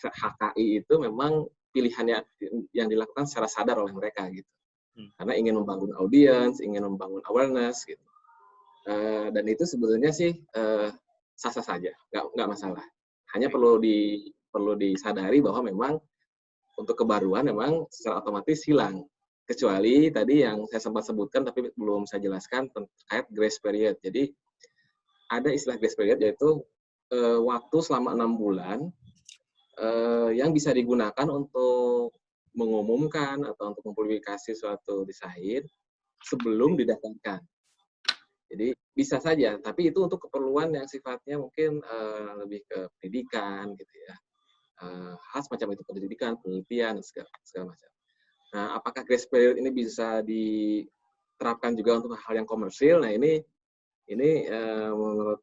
HKI itu memang pilihannya yang dilakukan secara sadar oleh mereka gitu. Karena ingin membangun audience, ingin membangun awareness gitu. Dan itu sebetulnya sih sah-sah saja, nggak masalah. Hanya perlu disadari bahwa memang untuk kebaruan memang secara otomatis hilang. Kecuali tadi yang saya sempat sebutkan tapi belum saya jelaskan terkait grace period. Jadi ada istilah grace period, yaitu waktu selama 6 bulan yang bisa digunakan untuk mengumumkan atau untuk mempublikasi suatu desain sebelum didaftarkan. Jadi bisa saja, tapi itu untuk keperluan yang sifatnya mungkin lebih ke pendidikan gitu ya. Hal semacam itu, pendidikan, penelitian, segala macam. Nah, apakah grace period ini bisa diterapkan juga untuk hal yang komersil? Nah, ini menurut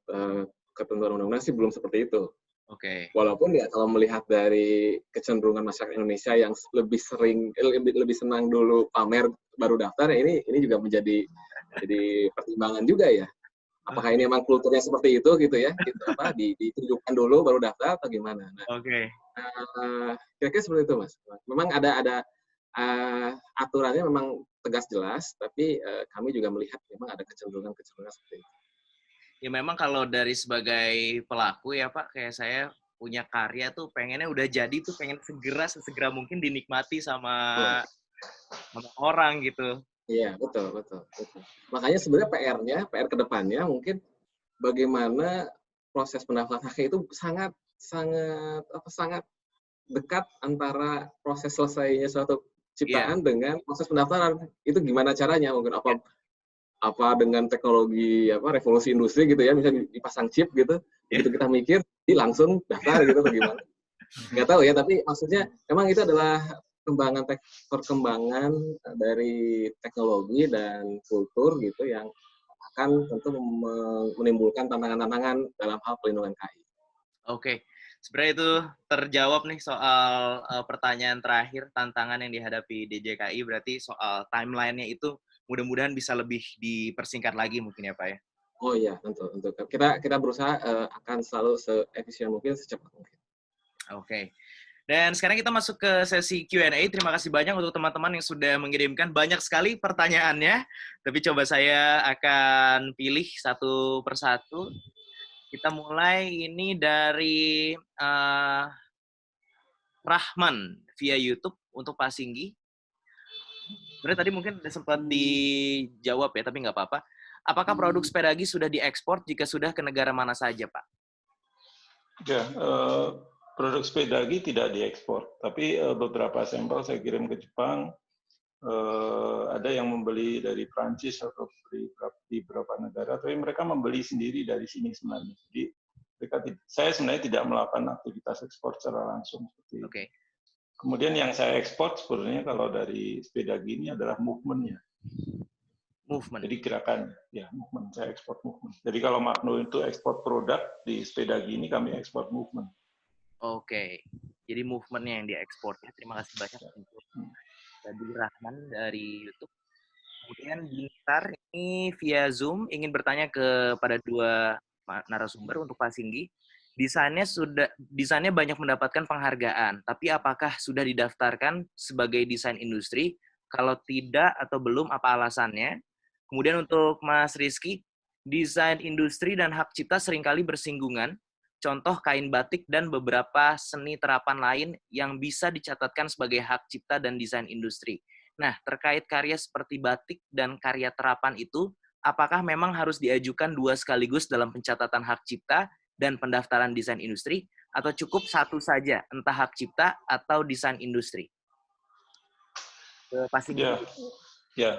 ketentuan undang-undang sih belum seperti itu. Oke. Walaupun ya kalau melihat dari kecenderungan masyarakat Indonesia yang lebih senang dulu pamer baru daftar, ya ini juga menjadi pertimbangan juga ya. Apakah ini memang kulturnya seperti itu gitu ya? Gitu, ditunjukkan dulu baru daftar atau gimana? Nah, Oke. Kira-kira seperti itu, Mas. Memang ada aturannya memang tegas jelas, tapi kami juga melihat memang ada kecenderungan seperti itu. Ya memang kalau dari sebagai pelaku ya Pak, kayak saya punya karya tuh pengennya udah jadi tuh pengen sesegera mungkin dinikmati sama orang gitu. Iya, betul, betul, betul. Makanya sebenarnya PR ke depannya mungkin bagaimana proses pendaftaran HK itu sangat sangat sangat dekat antara proses selesainya suatu Iya, ciptaan dengan proses pendaftaran. Itu gimana caranya? Mungkin iya. apa dengan teknologi revolusi industri gitu ya, misalnya dipasang chip gitu. Iya. Begitu kita mikir, langsung daftar gitu atau gimana? Nggak tahu ya, tapi maksudnya memang itu adalah perkembangan dari teknologi dan kultur gitu yang akan tentu menimbulkan tantangan-tantangan dalam hal pelindungan KI. Oke, sebenarnya itu terjawab nih soal pertanyaan terakhir, tantangan yang dihadapi DJKI, berarti soal timeline-nya itu mudah-mudahan bisa lebih dipersingkat lagi mungkin ya Pak ya. Oh iya, tentu. Kita berusaha akan selalu seefisien mungkin, secepat mungkin. Oke. Dan sekarang kita masuk ke sesi Q&A. Terima kasih banyak untuk teman-teman yang sudah mengirimkan banyak sekali pertanyaannya. Tapi coba saya akan pilih satu persatu. Kita mulai ini dari Rahman via YouTube untuk Pak Singgi. Sebenarnya tadi mungkin sempat dijawab ya, tapi nggak apa-apa. Apakah produk Spedagi sudah diekspor? Jika sudah, ke negara mana saja, Pak? Ya, produk Spedagi tidak diekspor, tapi beberapa sampel saya kirim ke Jepang. Ada yang membeli dari Prancis atau di beberapa negara, tapi mereka membeli sendiri dari sini sebenarnya. Jadi saya sebenarnya tidak melakukan aktivitas ekspor secara langsung seperti itu. Oke. Kemudian yang saya ekspor sebenarnya kalau dari Spedagi ini adalah movement-nya. Movement. Jadi gerakan, ya movement. Saya ekspor movement. Jadi kalau Magno itu ekspor produk, di Spedagi ini kami ekspor movement. Oke. Jadi movement-nya yang diekspor. Ya, terima kasih banyak untuk Tadi Rahman dari YouTube. Kemudian Gintar ini via Zoom ingin bertanya kepada dua narasumber untuk Pak Singgi. Desainnya banyak mendapatkan penghargaan, tapi apakah sudah didaftarkan sebagai desain industri? Kalau tidak atau belum, apa alasannya? Kemudian untuk Mas Rizky, desain industri dan hak cipta seringkali bersinggungan. Contoh kain batik dan beberapa seni terapan lain yang bisa dicatatkan sebagai hak cipta dan desain industri. Nah, terkait karya seperti batik dan karya terapan itu, apakah memang harus diajukan dua sekaligus dalam pencatatan hak cipta dan pendaftaran desain industri, atau cukup satu saja, entah hak cipta atau desain industri? Pasti ya.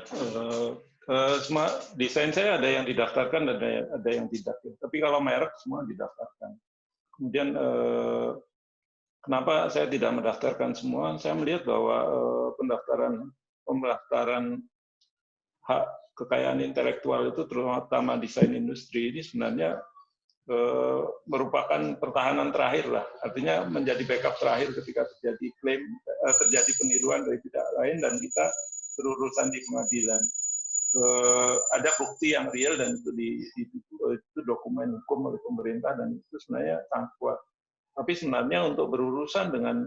Semua desain saya ada yang didaftarkan dan ada yang tidak. Tapi kalau merek semua didaftarkan. Kemudian kenapa saya tidak mendaftarkan semua? Saya melihat bahwa pendaftaran hak kekayaan intelektual itu terutama desain industri ini sebenarnya merupakan pertahanan terakhir lah. Artinya menjadi backup terakhir ketika terjadi klaim, terjadi peniruan dari pihak lain dan kita berurusan di pengadilan. Ada bukti yang real dan itu dokumen hukum oleh pemerintah dan itu sebenarnya sangat kuat. Tapi sebenarnya untuk berurusan dengan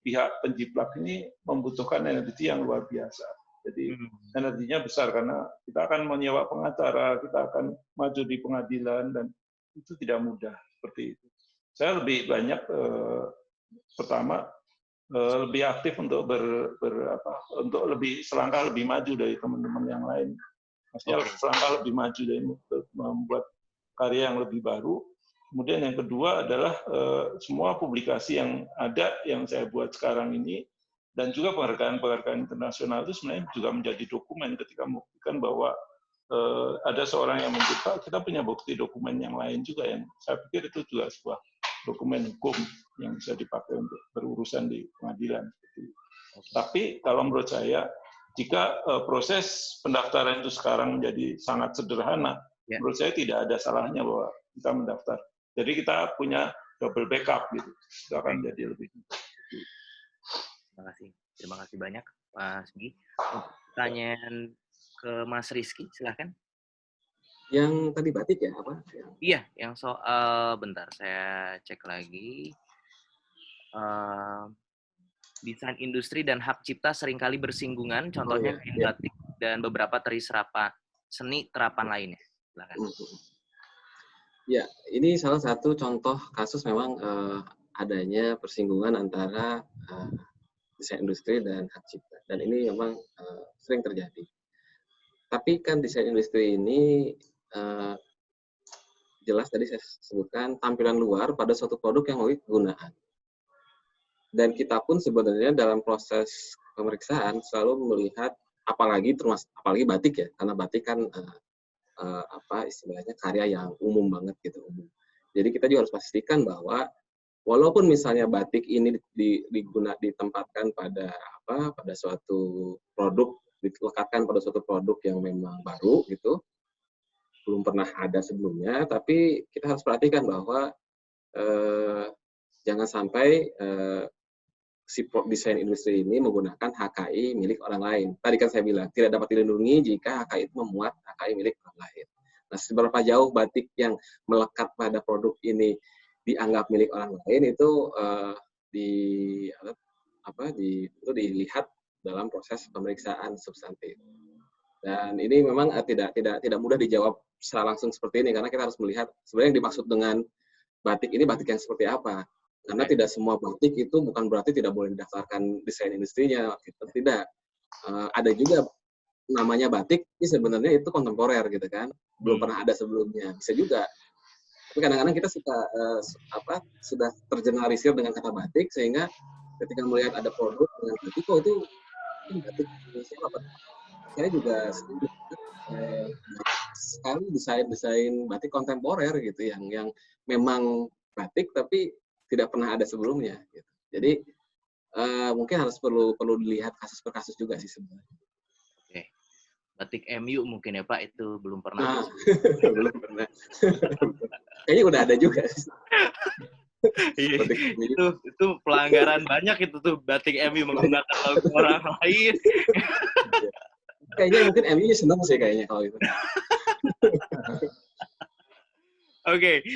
pihak penjiplak ini membutuhkan energi yang luar biasa. Jadi energinya besar karena kita akan menyewa pengacara, kita akan maju di pengadilan dan itu tidak mudah seperti itu. Saya lebih banyak pertama lebih aktif untuk untuk lebih selangkah lebih maju dari teman-teman yang lain. Maksudnya selangkah lebih maju dari membuat karya yang lebih baru. Kemudian yang kedua adalah semua publikasi yang ada yang saya buat sekarang ini dan juga penghargaan internasional itu sebenarnya juga menjadi dokumen ketika membuktikan bahwa ada seorang yang mencipta, kita punya bukti dokumen yang lain juga yang saya pikir itu juga sebuah dokumen hukum yang bisa dipakai untuk berurusan di pengadilan. Tapi kalau menurut saya, jika proses pendaftaran itu sekarang menjadi sangat sederhana, menurut saya tidak ada salahnya bahwa kita mendaftar. Jadi kita punya double backup gitu, itu akan jadi lebih. Terima kasih banyak Pak Sigi. Pertanyaan ke Mas Rizky, silahkan. Yang tadi batik ya apa? Iya, yang soal bentar saya cek lagi. Desain industri dan hak cipta seringkali bersinggungan, contohnya kain batik dan beberapa seni terapan lainnya. Silahkan. Ya, ini salah satu contoh kasus memang adanya persinggungan antara desain industri dan hak cipta. Dan ini memang sering terjadi. Tapi kan desain industri ini jelas tadi saya sebutkan tampilan luar pada suatu produk yang memiliki kegunaan. Dan kita pun sebenarnya dalam proses pemeriksaan selalu melihat, apalagi batik ya, karena batik kan istilahnya karya yang umum banget gitu, umum. Jadi kita juga harus pastikan bahwa walaupun misalnya batik ini ditempatkan pada suatu produk, dilekatkan pada suatu produk yang memang baru gitu, belum pernah ada sebelumnya, tapi kita harus perhatikan bahwa jangan sampai si desain industri ini menggunakan HKI milik orang lain. Tadi kan saya bilang, tidak dapat dilindungi jika HKI itu memuat HKI milik orang lain. Nah, seberapa jauh batik yang melekat pada produk ini dianggap milik orang lain itu dilihat dalam proses pemeriksaan substantif. Dan ini memang tidak mudah dijawab secara langsung seperti ini, karena kita harus melihat sebenarnya yang dimaksud dengan batik ini batik yang seperti apa. Karena tidak semua batik itu bukan berarti tidak boleh didaftarkan desain industrinya, gitu. Tidak. Ada juga namanya batik, ini sebenarnya itu kontemporer gitu kan, belum pernah ada sebelumnya, bisa juga. Tapi kadang-kadang kita sudah tergeneralisir dengan kata batik, sehingga ketika melihat ada produk dengan batik, itu batik siapa? Saya juga sekali desain batik kontemporer gitu, yang memang batik tapi tidak pernah ada sebelumnya. Gitu. Jadi mungkin harus perlu dilihat kasus per kasus juga sih sebenarnya. Oke, batik MU mungkin ya Pak, itu belum pernah. Belum pernah. Kayaknya udah ada juga. itu pelanggaran banyak itu tuh, batik MU menggunakan logo orang lain. Kayaknya mungkin MU senang sih kayaknya kalau itu. Oke.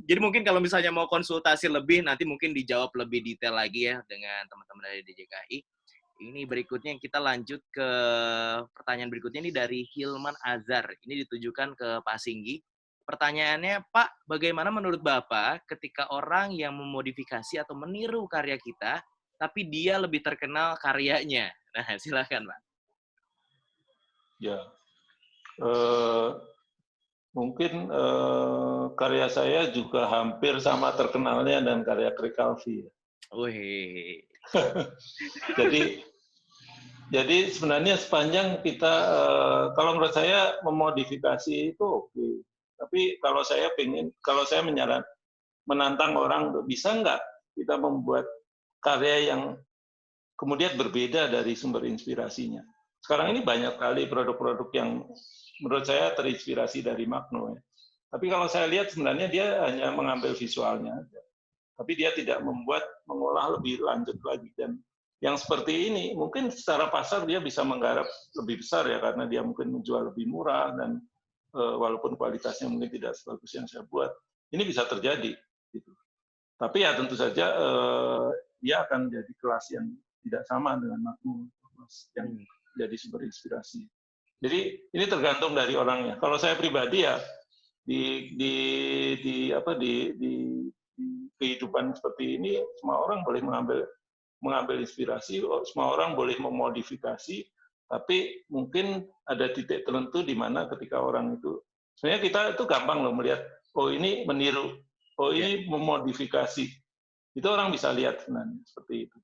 Jadi mungkin kalau misalnya mau konsultasi lebih, nanti mungkin dijawab lebih detail lagi ya dengan teman-teman dari DJKI. Ini berikutnya kita lanjut ke pertanyaan berikutnya, ini dari Hilman Azhar. Ini ditujukan ke Pak Singgi. Pertanyaannya, Pak, bagaimana menurut Bapak ketika orang yang memodifikasi atau meniru karya kita, tapi dia lebih terkenal karyanya? Nah, silakan Pak. Ya, mungkin karya saya juga hampir sama terkenalnya dan karya Krik Alfi. Wih. Jadi sebenarnya sepanjang kita, kalau menurut saya memodifikasi itu oke. Tapi kalau saya menantang orang, bisa nggak kita membuat karya yang kemudian berbeda dari sumber inspirasinya. Sekarang ini banyak kali produk-produk yang menurut saya terinspirasi dari Magno. Ya. Tapi kalau saya lihat sebenarnya dia hanya mengambil visualnya aja. Tapi dia tidak mengolah lebih lanjut lagi. Dan yang seperti ini, mungkin secara pasar dia bisa menggarap lebih besar ya, karena dia mungkin menjual lebih murah, dan walaupun kualitasnya mungkin tidak sebagus yang saya buat. Ini bisa terjadi. Gitu. Tapi ya tentu saja dia akan jadi kelas yang tidak sama dengan Magno, yang jadi sumber inspirasi. Jadi ini tergantung dari orangnya. Kalau saya pribadi ya di kehidupan seperti ini, semua orang boleh mengambil inspirasi, semua orang boleh memodifikasi, tapi mungkin ada titik tertentu di mana ketika orang itu, sebenarnya kita itu gampang loh melihat, oh ini meniru, oh ini memodifikasi. Itu orang bisa lihat sebenarnya seperti itu.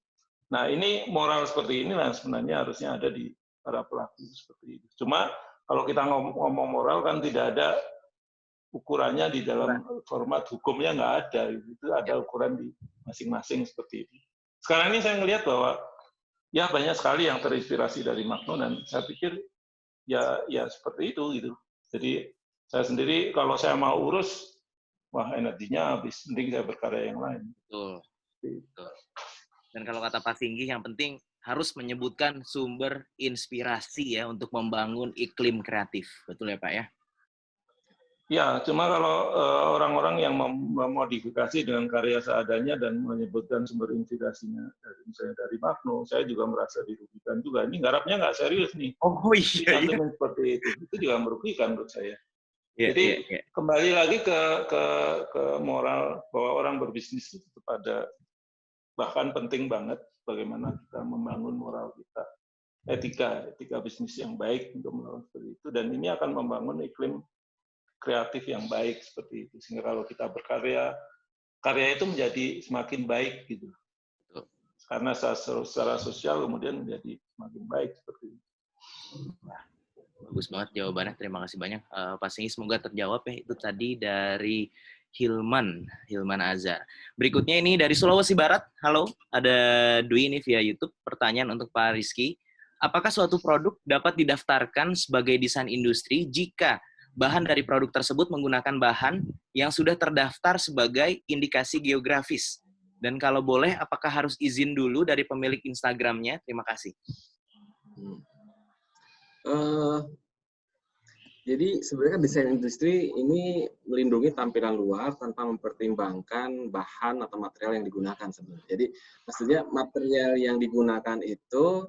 Nah, ini moral seperti ini lah sebenarnya harusnya ada di para pelaku seperti itu. Cuma kalau kita ngomong moral kan tidak ada ukurannya di dalam format hukumnya, nggak ada. Itu ada ukuran di masing-masing seperti itu. Sekarang ini saya melihat bahwa ya banyak sekali yang terinspirasi dari Magno, dan saya pikir ya seperti itu gitu. Jadi saya sendiri kalau saya mau urus, wah energinya habis, mending saya berkarya yang lain. Betul. Betul. Dan kalau kata Pak Singgi, yang penting harus menyebutkan sumber inspirasi ya untuk membangun iklim kreatif. Betul ya Pak ya? Ya, cuma kalau orang-orang yang memodifikasi dengan karya seadanya dan menyebutkan sumber inspirasinya, misalnya dari Magno, saya juga merasa dirugikan juga. Ini garapnya nggak serius nih. Oh iya. Seperti itu juga merugikan menurut saya. Yeah, Jadi yeah. Kembali lagi ke moral bahwa orang berbisnis itu pada bahkan penting banget bagaimana kita membangun moral kita, etika bisnis yang baik untuk melakukan seperti itu, dan ini akan membangun iklim kreatif yang baik seperti itu, sehingga kalau kita berkarya, karya itu menjadi semakin baik gitu, karena secara sosial kemudian menjadi semakin baik seperti itu. Bagus banget jawabannya, terima kasih banyak Pak Singgi, semoga terjawab ya. Itu tadi dari Hilman Azhar. Berikutnya ini dari Sulawesi Barat. Halo, ada Dwi ini via YouTube. Pertanyaan untuk Pak Rizky. Apakah suatu produk dapat didaftarkan sebagai desain industri jika bahan dari produk tersebut menggunakan bahan yang sudah terdaftar sebagai indikasi geografis? Dan kalau boleh, apakah harus izin dulu dari pemilik Instagramnya? Terima kasih. Jadi sebenarnya desain industri ini melindungi tampilan luar tanpa mempertimbangkan bahan atau material yang digunakan sebenarnya. Jadi maksudnya material yang digunakan itu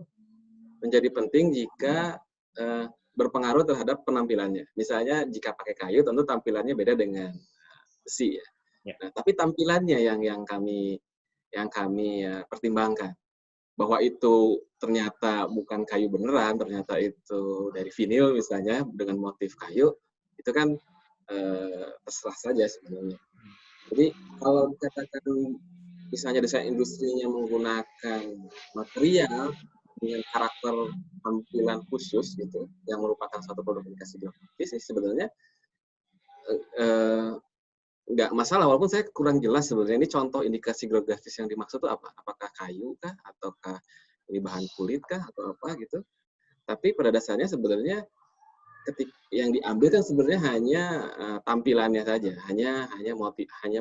menjadi penting jika berpengaruh terhadap penampilannya. Misalnya jika pakai kayu tentu tampilannya beda dengan besi ya. Nah, tapi tampilannya yang kami pertimbangkan. Bahwa itu ternyata bukan kayu beneran, ternyata itu dari vinil misalnya dengan motif kayu, itu kan terserah saja sebenarnya. Jadi kalau dikatakan misalnya desain industrinya menggunakan material dengan karakter tampilan khusus gitu, yang merupakan suatu produk indikasi geografis, sebenarnya nggak masalah, walaupun saya kurang jelas sebenarnya ini contoh indikasi geografis yang dimaksud itu apa? Apakah kayu kah? Ataukah ini bahan kulit kah? Atau apa gitu? Tapi pada dasarnya sebenarnya yang diambil kan sebenarnya hanya tampilannya saja, hanya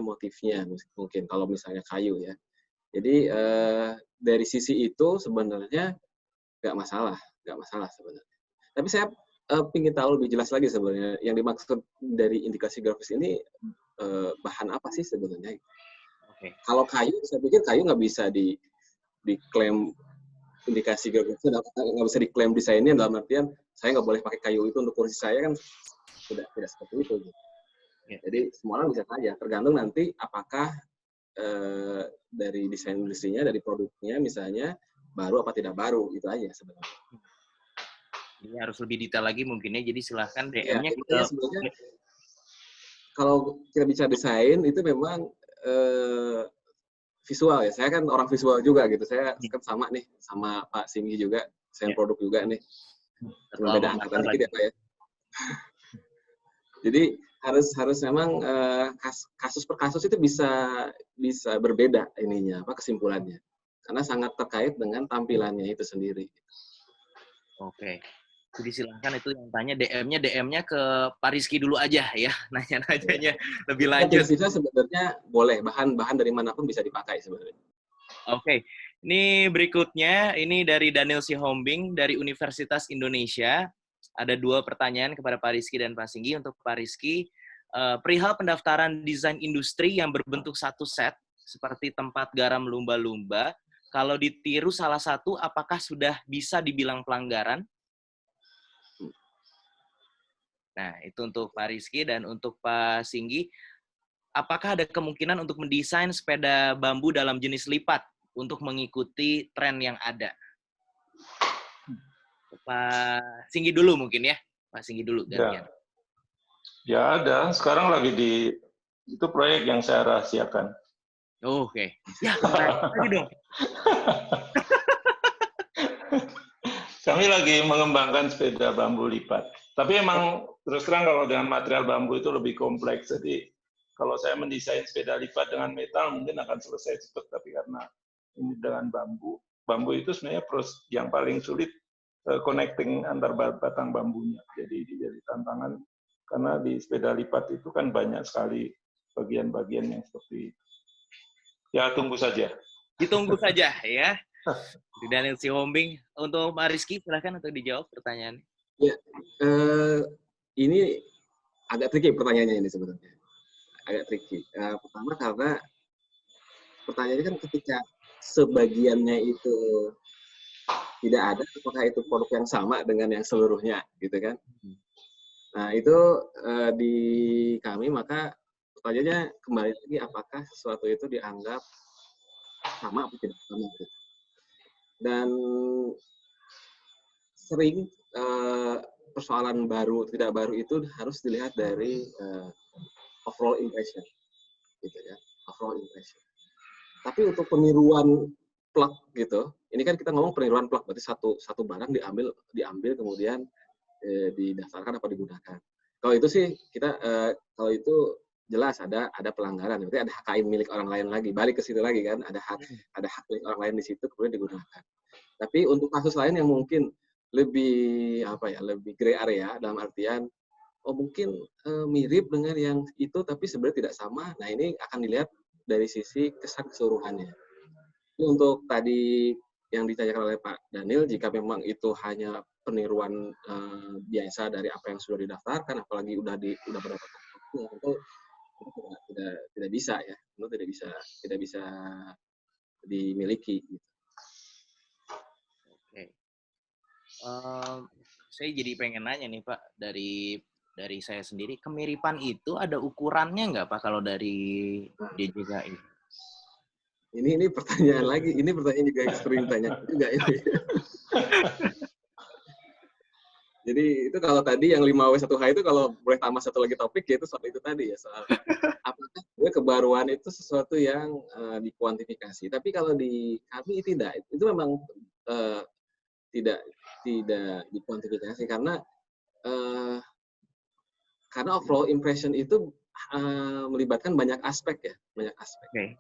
motifnya mungkin kalau misalnya kayu ya. Jadi dari sisi itu sebenarnya nggak masalah sebenarnya. Tapi saya ingin tahu lebih jelas lagi sebenarnya yang dimaksud dari indikasi geografis ini bahan apa sih sebenarnya? Okay. Kalau kayu, saya pikir kayu nggak bisa diklaim indikasi geografis, nggak bisa diklaim desainnya dalam artian saya nggak boleh pakai kayu itu untuk kursi saya, kan tidak seperti itu. Gitu. Yeah. Jadi semua orang bisa saja, tergantung nanti apakah dari desain industrinya, dari produknya misalnya baru apa tidak baru, itu aja sebenarnya. Ini harus lebih detail lagi mungkinnya, jadi silahkan DM-nya ya, sebenarnya kalau kita bicara desain itu memang visual ya. Saya kan orang visual juga gitu. Saya kan sama nih sama Pak Singgi juga, desain produk juga nih. Beda angkatan dikit ya Pak ya. Jadi harus memang kasus per kasus itu bisa berbeda ininya kesimpulannya. Karena sangat terkait dengan tampilannya itu sendiri. Oke. Jadi silahkan itu yang tanya DM-nya ke Pak Rizky dulu aja ya, nanya-nanyanya lebih lanjut. Bisa sebenarnya boleh, bahan dari manapun bisa dipakai sebenarnya. Oke, ini berikutnya, ini dari Daniel Sihombing dari Universitas Indonesia. Ada 2 pertanyaan kepada Pak Rizky dan Pak Singgi. Untuk Pak Rizky, perihal pendaftaran desain industri yang berbentuk satu set, seperti tempat garam lumba-lumba, kalau ditiru salah satu, apakah sudah bisa dibilang pelanggaran? Nah, itu untuk Pak Rizky. Dan untuk Pak Singgi, apakah ada kemungkinan untuk mendesain sepeda bambu dalam jenis lipat untuk mengikuti tren yang ada? Pak Singgi dulu mungkin ya. Pak Singgi dulu gantian. Ya ada, sekarang lagi itu proyek yang saya rahasiakan. Oh, oke. Ya, lagi dong. Kami lagi mengembangkan sepeda bambu lipat. Tapi emang terus terang kalau dengan material bambu itu lebih kompleks. Jadi kalau saya mendesain sepeda lipat dengan metal mungkin akan selesai cepat. Tapi karena ini dengan bambu itu sebenarnya yang paling sulit connecting antar batang bambunya. Jadi tantangan karena di sepeda lipat itu kan banyak sekali bagian-bagian yang seperti itu. Ya tunggu saja. Ditunggu saja ya. Daniel Sihombing. Untuk Pak Rizky silahkan untuk dijawab pertanyaannya. Ya, ini agak tricky pertanyaannya ini sebenarnya. Agak tricky. Pertama karena pertanyaannya kan ketika sebagiannya itu tidak ada, apakah itu produk yang sama dengan yang seluruhnya, gitu kan? Nah, itu di kami maka pertanyaannya kembali lagi apakah sesuatu itu dianggap sama atau tidak sama. Gitu. Dan sering persoalan baru tidak baru itu harus dilihat dari overall impression, gitu ya, overall impression. Tapi untuk peniruan plug gitu, ini kan kita ngomong peniruan plug, berarti satu barang diambil kemudian didaftarkan apa digunakan. Kalau itu sih kita kalau itu jelas ada pelanggaran, berarti ada hak milik orang lain lagi, balik ke situ lagi kan, ada hak milik orang lain di situ kemudian digunakan. Tapi untuk kasus lain yang mungkin lebih lebih gray area, dalam artian mungkin mirip dengan yang itu tapi sebenarnya tidak sama. Nah, ini akan dilihat dari sisi kesan keseluruhannya. Untuk tadi yang ditanyakan oleh Pak Daniel, jika memang itu hanya peniruan biasa dari apa yang sudah didaftarkan, apalagi udah mendapatkan tentu tidak bisa ya, tentu tidak bisa dimiliki. Oke. Saya jadi pengen nanya nih Pak, dari saya sendiri, kemiripan itu ada ukurannya nggak Pak kalau dari DJKI? Ini pertanyaan lagi, ini pertanyaan juga yang sering tanya juga ini. Jadi itu kalau tadi yang 5W1H itu kalau boleh tambah satu lagi topik yaitu soal itu tadi ya, soal apakah kebaruan itu sesuatu yang dikuantifikasi. Tapi kalau di kami tidak, itu memang tidak dikuantifikasi karena overall impression itu melibatkan banyak aspek ya, banyak aspek. Okay.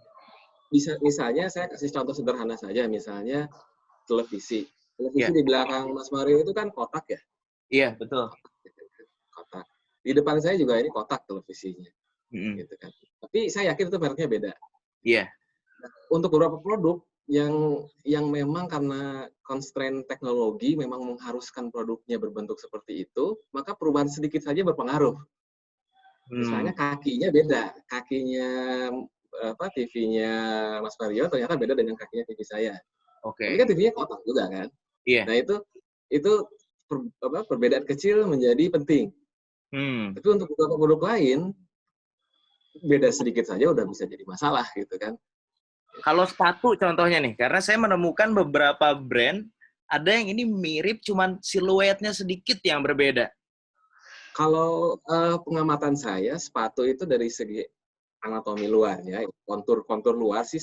Misalnya saya kasih contoh sederhana saja, misalnya televisi di belakang Mas Mario itu kan kotak ya. Iya, betul. Kotak. Di depan saya juga ini kotak televisinya. Gitu kan. Tapi saya yakin itu mereknya beda. Iya. Untuk beberapa produk yang memang karena constraint teknologi memang mengharuskan produknya berbentuk seperti itu, maka perubahan sedikit saja berpengaruh. Misalnya kakinya beda. Kakinya TV-nya Mas Mario ternyata beda dengan kakinya TV saya. Oke. Ini kan TV-nya kotak juga kan. Iya. Nah, itu perbedaan kecil menjadi penting. Tapi untuk beberapa produk lain, beda sedikit saja udah bisa jadi masalah gitu kan. Kalau sepatu contohnya nih, karena saya menemukan beberapa brand, ada yang ini mirip, cuman siluetnya sedikit yang berbeda. Kalau pengamatan saya, sepatu itu dari segi anatomi luarnya, kontur luar sih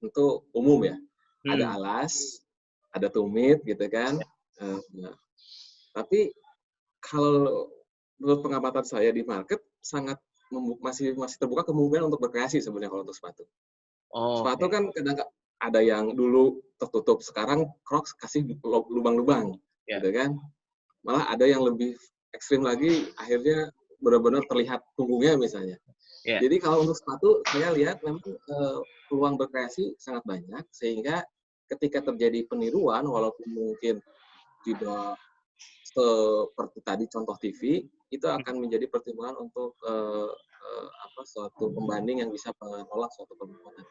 tentu umum ya. Ada alas, ada tumit gitu kan. Tapi kalau menurut pengamatan saya di market sangat masih terbuka kemungkinan untuk berkreasi sebenarnya kalau untuk sepatu. Sepatu kan kadang ada yang dulu tertutup, sekarang Crocs kasih lubang-lubang, gitu kan. Malah ada yang lebih ekstrim lagi, akhirnya benar-benar terlihat punggungnya misalnya. Jadi kalau untuk sepatu saya lihat memang peluang berkreasi sangat banyak, sehingga ketika terjadi peniruan, walaupun mungkin tidak seperti tadi contoh TV, itu akan menjadi pertimbangan untuk suatu pembanding yang bisa menolak suatu permohonan.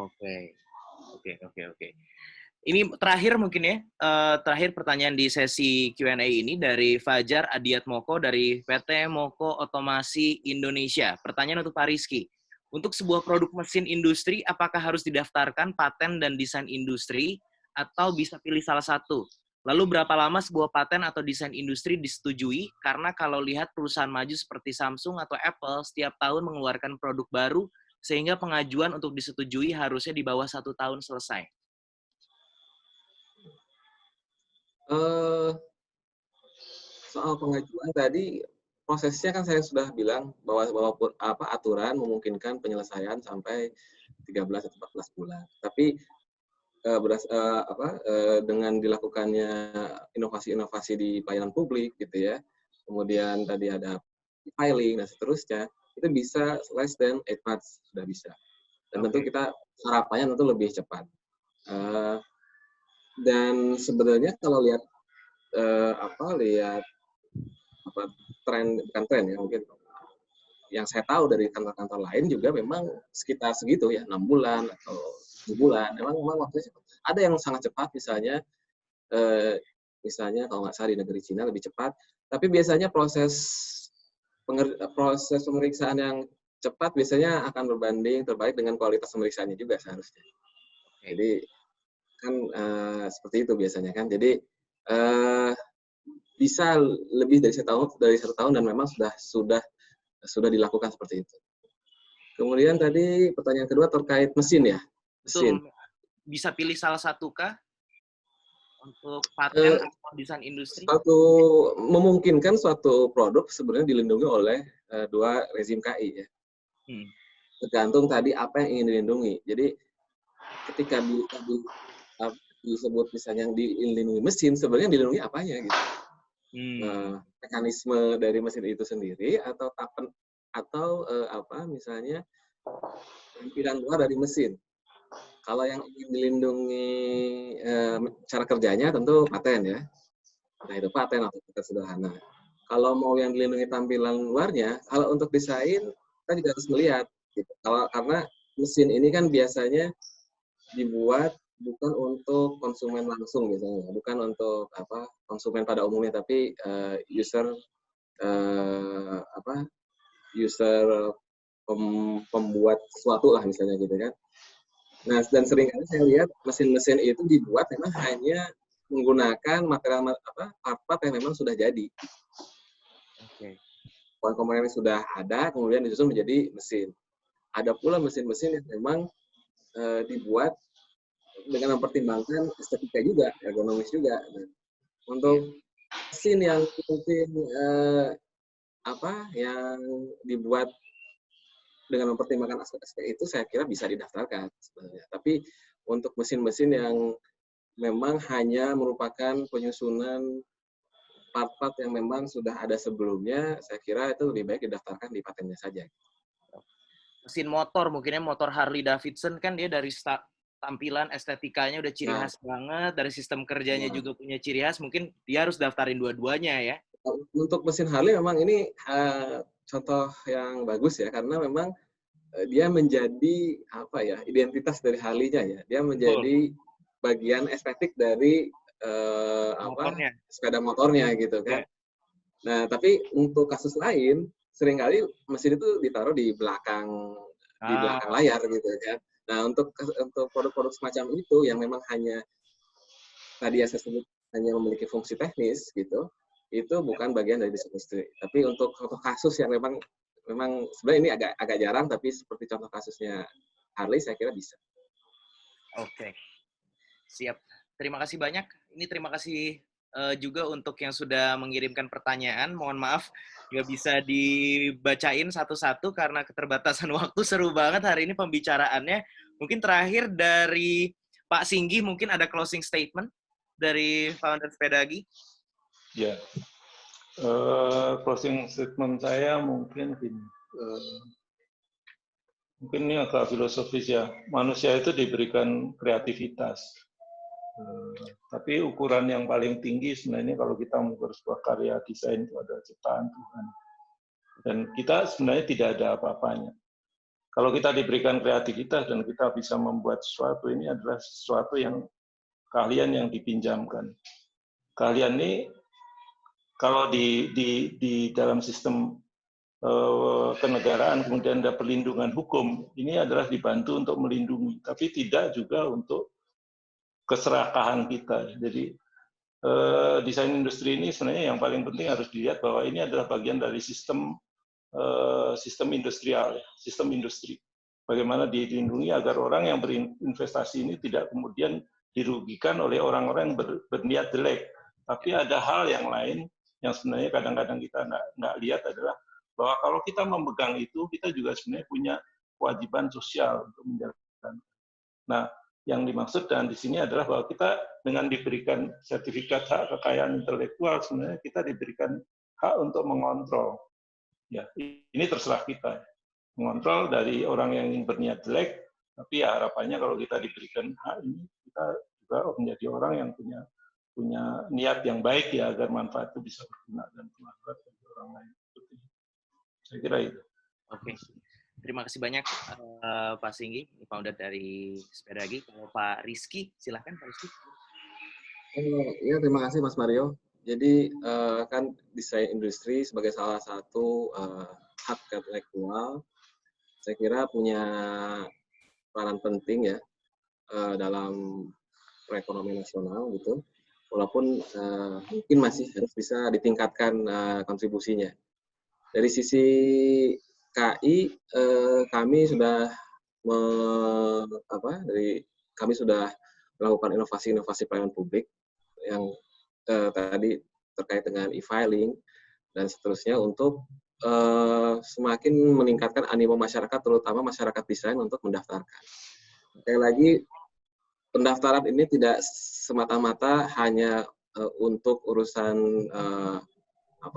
Oke. Ini terakhir mungkin ya, terakhir pertanyaan di sesi Q&A ini dari Fajar Adiatmoko dari PT Moko Otomasi Indonesia. Pertanyaan untuk Pak Rizky. Untuk sebuah produk mesin industri, apakah harus didaftarkan paten dan desain industri atau bisa pilih salah satu? Lalu berapa lama sebuah paten atau desain industri disetujui? Karena kalau lihat perusahaan maju seperti Samsung atau Apple setiap tahun mengeluarkan produk baru, sehingga pengajuan untuk disetujui harusnya di bawah 1 tahun selesai. Soal pengajuan tadi, prosesnya kan saya sudah bilang bahwa walaupun aturan memungkinkan penyelesaian sampai 13 atau 14 bulan. Tapi dengan dilakukannya inovasi-inovasi di pelayanan publik gitu ya, kemudian tadi ada filing dan seterusnya, itu bisa less than 8 months sudah bisa. Dan tentu kita harapannya tentu lebih cepat. Dan sebenarnya kalau lihat bukan tren ya, mungkin yang saya tahu dari kantor-kantor lain juga memang sekitar segitu ya, 6 bulan atau 7 bulan. Memang waktunya cepat. Ada yang sangat cepat, misalnya kalau nggak salah di negeri Cina lebih cepat, tapi biasanya proses pemeriksaan yang cepat biasanya akan berbanding terbalik dengan kualitas pemeriksaannya juga seharusnya. Jadi kan seperti itu biasanya kan. Jadi bisa lebih dari 1 tahun dan memang sudah dilakukan seperti itu. Kemudian tadi pertanyaan kedua terkait mesin ya, mesin. Betul. Bisa pilih salah satu kah untuk paten atau desain industri? Memungkinkan suatu produk sebenarnya dilindungi oleh 2 rezim KI ya. Tergantung tadi apa yang ingin dilindungi. Jadi ketika disebut misalnya yang dilindungi mesin, sebenarnya yang dilindungi apanya gitu. Mekanisme dari mesin itu sendiri atau misalnya tampilan luar dari mesin. Kalau yang ingin dilindungi cara kerjanya tentu paten ya. Nah itu paten atau paten sederhana. Kalau mau yang dilindungi tampilan luarnya, kalau untuk desain kita juga harus melihat. Gitu. Karena mesin ini kan biasanya dibuat bukan untuk konsumen langsung biasanya, bukan untuk konsumen pada umumnya, tapi user pembuat sesuatu lah misalnya gitu kan. Nah, dan seringkali saya lihat mesin-mesin itu dibuat memang hanya menggunakan material part-part yang memang sudah jadi. Oke. Komponen yang sudah ada kemudian disusun menjadi mesin. Ada pula mesin-mesin yang memang dibuat dengan mempertimbangkan estetika juga, ergonomis juga. Nah, untuk mesin yang mungkin yang dibuat dengan mempertimbangkan aspek-aspek itu saya kira bisa didaftarkan sebenarnya. Tapi untuk mesin-mesin yang memang hanya merupakan penyusunan part-part yang memang sudah ada sebelumnya, saya kira itu lebih baik didaftarkan di patennya saja. Mesin motor, mungkinnya motor Harley Davidson kan dia dari tampilan estetikanya udah ciri khas banget, dari sistem kerjanya juga punya ciri khas, mungkin dia harus daftarin dua-duanya ya. Untuk mesin Harley memang ini contoh yang bagus ya, karena memang dia menjadi identitas dari Harley-nya ya. Dia menjadi bagian estetik dari sepeda motornya gitu kan. Nah, tapi untuk kasus lain seringkali mesin itu ditaruh di belakang layar gitu kan. Nah, untuk produk-produk semacam itu yang memang hanya tadi yang saya sebut hanya memiliki fungsi teknis gitu, itu bukan bagian dari desain industri. Tapi untuk kasus yang memang sebenarnya ini agak jarang, tapi seperti contoh kasusnya Harley saya kira bisa. Oke. Siap. Terima kasih banyak. Ini terima kasih juga untuk yang sudah mengirimkan pertanyaan. Mohon maaf nggak bisa dibacain satu-satu karena keterbatasan waktu. Seru banget hari ini pembicaraannya. Mungkin terakhir dari Pak Singgi, mungkin ada closing statement dari founder Sepedagi. Ya. Closing statement saya mungkin ini agak filosofis ya. Manusia itu diberikan kreativitas. Tapi ukuran yang paling tinggi sebenarnya kalau kita mengukur sebuah karya desain itu adalah ciptaan Tuhan. Dan kita sebenarnya tidak ada apa-apanya. Kalau kita diberikan kreativitas dan kita bisa membuat sesuatu, ini adalah sesuatu yang keahlian yang dipinjamkan. Keahlian ini kalau di dalam sistem kenegaraan kemudian ada perlindungan hukum, ini adalah dibantu untuk melindungi, tapi tidak juga untuk keserakahan kita. Jadi desain industri ini sebenarnya yang paling penting harus dilihat bahwa ini adalah bagian dari sistem industrial, sistem industri. Bagaimana dilindungi agar orang yang berinvestasi ini tidak kemudian dirugikan oleh orang-orang yang berniat jelek. Tapi ada hal yang lain yang sebenarnya kadang-kadang kita nggak lihat adalah bahwa kalau kita memegang itu, kita juga sebenarnya punya kewajiban sosial untuk menjalankan. Nah, yang dimaksud dan di sini adalah bahwa kita dengan diberikan sertifikat hak kekayaan intelektual, sebenarnya kita diberikan hak untuk mengontrol. Ya, ini terserah kita. Mengontrol dari orang yang ingin berniat jelek, tapi ya harapannya kalau kita diberikan hak ini, kita juga menjadi orang yang punya niat yang baik ya, agar manfaat itu bisa berguna dan bermanfaat bagi orang lain. Saya kira itu. Oke. Terima kasih banyak Pak Singgi, founder dari Sepedagi. Kalau Pak Rizky, silahkan Pak Rizky. Ya, terima kasih Mas Mario. Jadi kan desain industri sebagai salah satu hak intelektual, saya kira punya peran penting ya dalam perekonomian nasional gitu. Walaupun mungkin masih harus bisa ditingkatkan kontribusinya. Dari sisi KI, kami sudah kami sudah melakukan inovasi-inovasi pelayanan publik yang tadi terkait dengan e-filing dan seterusnya untuk semakin meningkatkan animo masyarakat, terutama masyarakat desain untuk mendaftarkan. Sekali lagi, pendaftaran ini tidak semata-mata hanya untuk urusan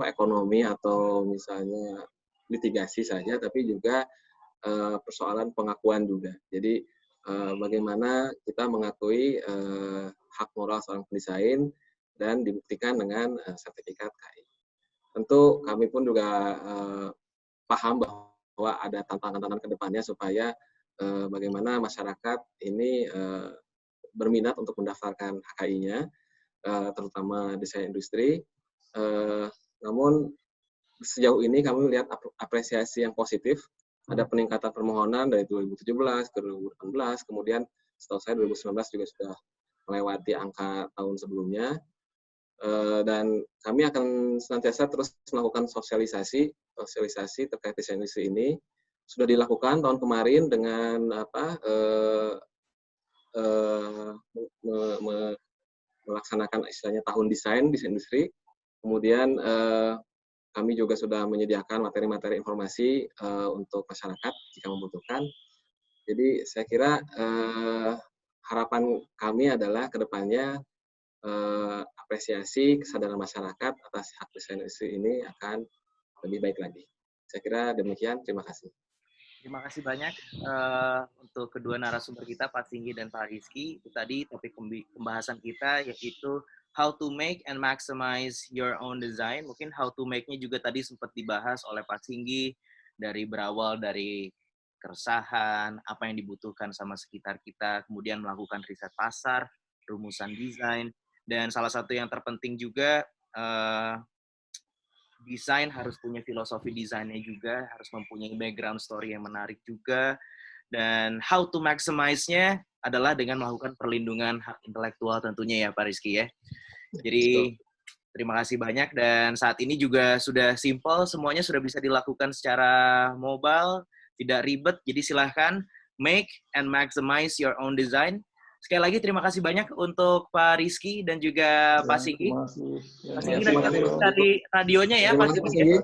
ekonomi atau misalnya litigasi saja, tapi juga persoalan pengakuan juga. Jadi bagaimana kita mengakui hak moral seorang pendesain dan dibuktikan dengan sertifikat KI. Tentu kami pun juga paham bahwa ada tantangan-tantangan ke depannya supaya bagaimana masyarakat ini berminat untuk mendaftarkan HKI-nya, terutama desain industri. Namun sejauh ini kami melihat apresiasi yang positif. Ada peningkatan permohonan dari 2017 ke 2018, kemudian setahu saya 2019 juga sudah melewati angka tahun sebelumnya. Dan kami akan senantiasa terus melakukan sosialisasi terkait desain industri ini. Sudah dilakukan tahun kemarin dengan melaksanakan istilahnya tahun desain industri. Kemudian kami juga sudah menyediakan materi-materi informasi untuk masyarakat jika membutuhkan. Jadi saya kira harapan kami adalah ke depannya apresiasi kesadaran masyarakat atas hak desain industri ini akan lebih baik lagi. Saya kira demikian. Terima kasih. Terima kasih banyak untuk kedua narasumber kita, Pak Singgi dan Pak Rizky. Itu tadi topik pembahasan kita, yaitu how to make and maximize your own design. Mungkin how to make-nya juga tadi sempat dibahas oleh Pak Singgi, berawal dari keresahan, apa yang dibutuhkan sama sekitar kita, kemudian melakukan riset pasar, rumusan desain, dan salah satu yang terpenting juga, desain harus punya filosofi desainnya juga, harus mempunyai background story yang menarik juga, dan how to maximize-nya adalah dengan melakukan perlindungan hak intelektual tentunya ya Pak Rizky ya. Jadi terima kasih banyak, dan saat ini juga sudah simple, semuanya sudah bisa dilakukan secara mobile, tidak ribet, jadi silahkan make and maximize your own design. Sekali lagi terima kasih banyak untuk Pak Rizky dan juga Pak Singgi. Pak Singgi nanti dari radionya ya Pak Singgi.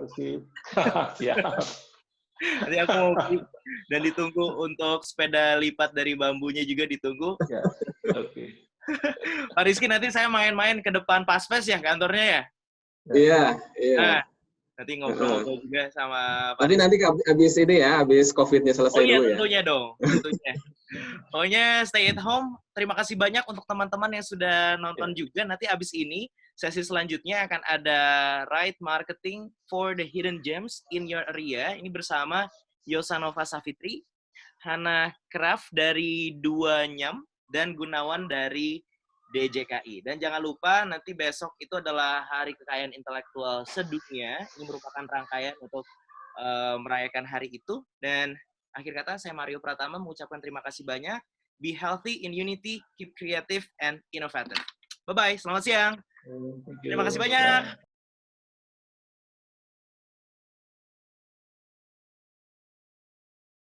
Nanti aku mau dan ditunggu untuk sepeda lipat dari bambunya juga ditunggu. Oke. Pak Rizky, nanti saya main-main ke depan Paspes ya kantornya ya? Iya. Nah, nanti ngobrol-ngobrol juga sama Pak Tapi nanti habis ini ya, habis COVID-nya selesai dulu ya. Tentunya dong, tentunya. Pokoknya stay at home. Terima kasih banyak untuk teman-teman yang sudah nonton juga. Nanti habis ini, sesi selanjutnya akan ada Right Marketing for the Hidden Gems in Your Area. Ini bersama Yosanova Safitri, Hana Kraft dari Dua Nyam, dan Gunawan dari DJKI. Dan jangan lupa nanti besok itu adalah Hari Kekayaan Intelektual Sedunia. Ini merupakan rangkaian untuk merayakan hari itu. Dan akhir kata, saya Mario Pratama mengucapkan terima kasih banyak. Be healthy in unity, keep creative and innovative. Bye-bye, selamat siang. Terima kasih banyak.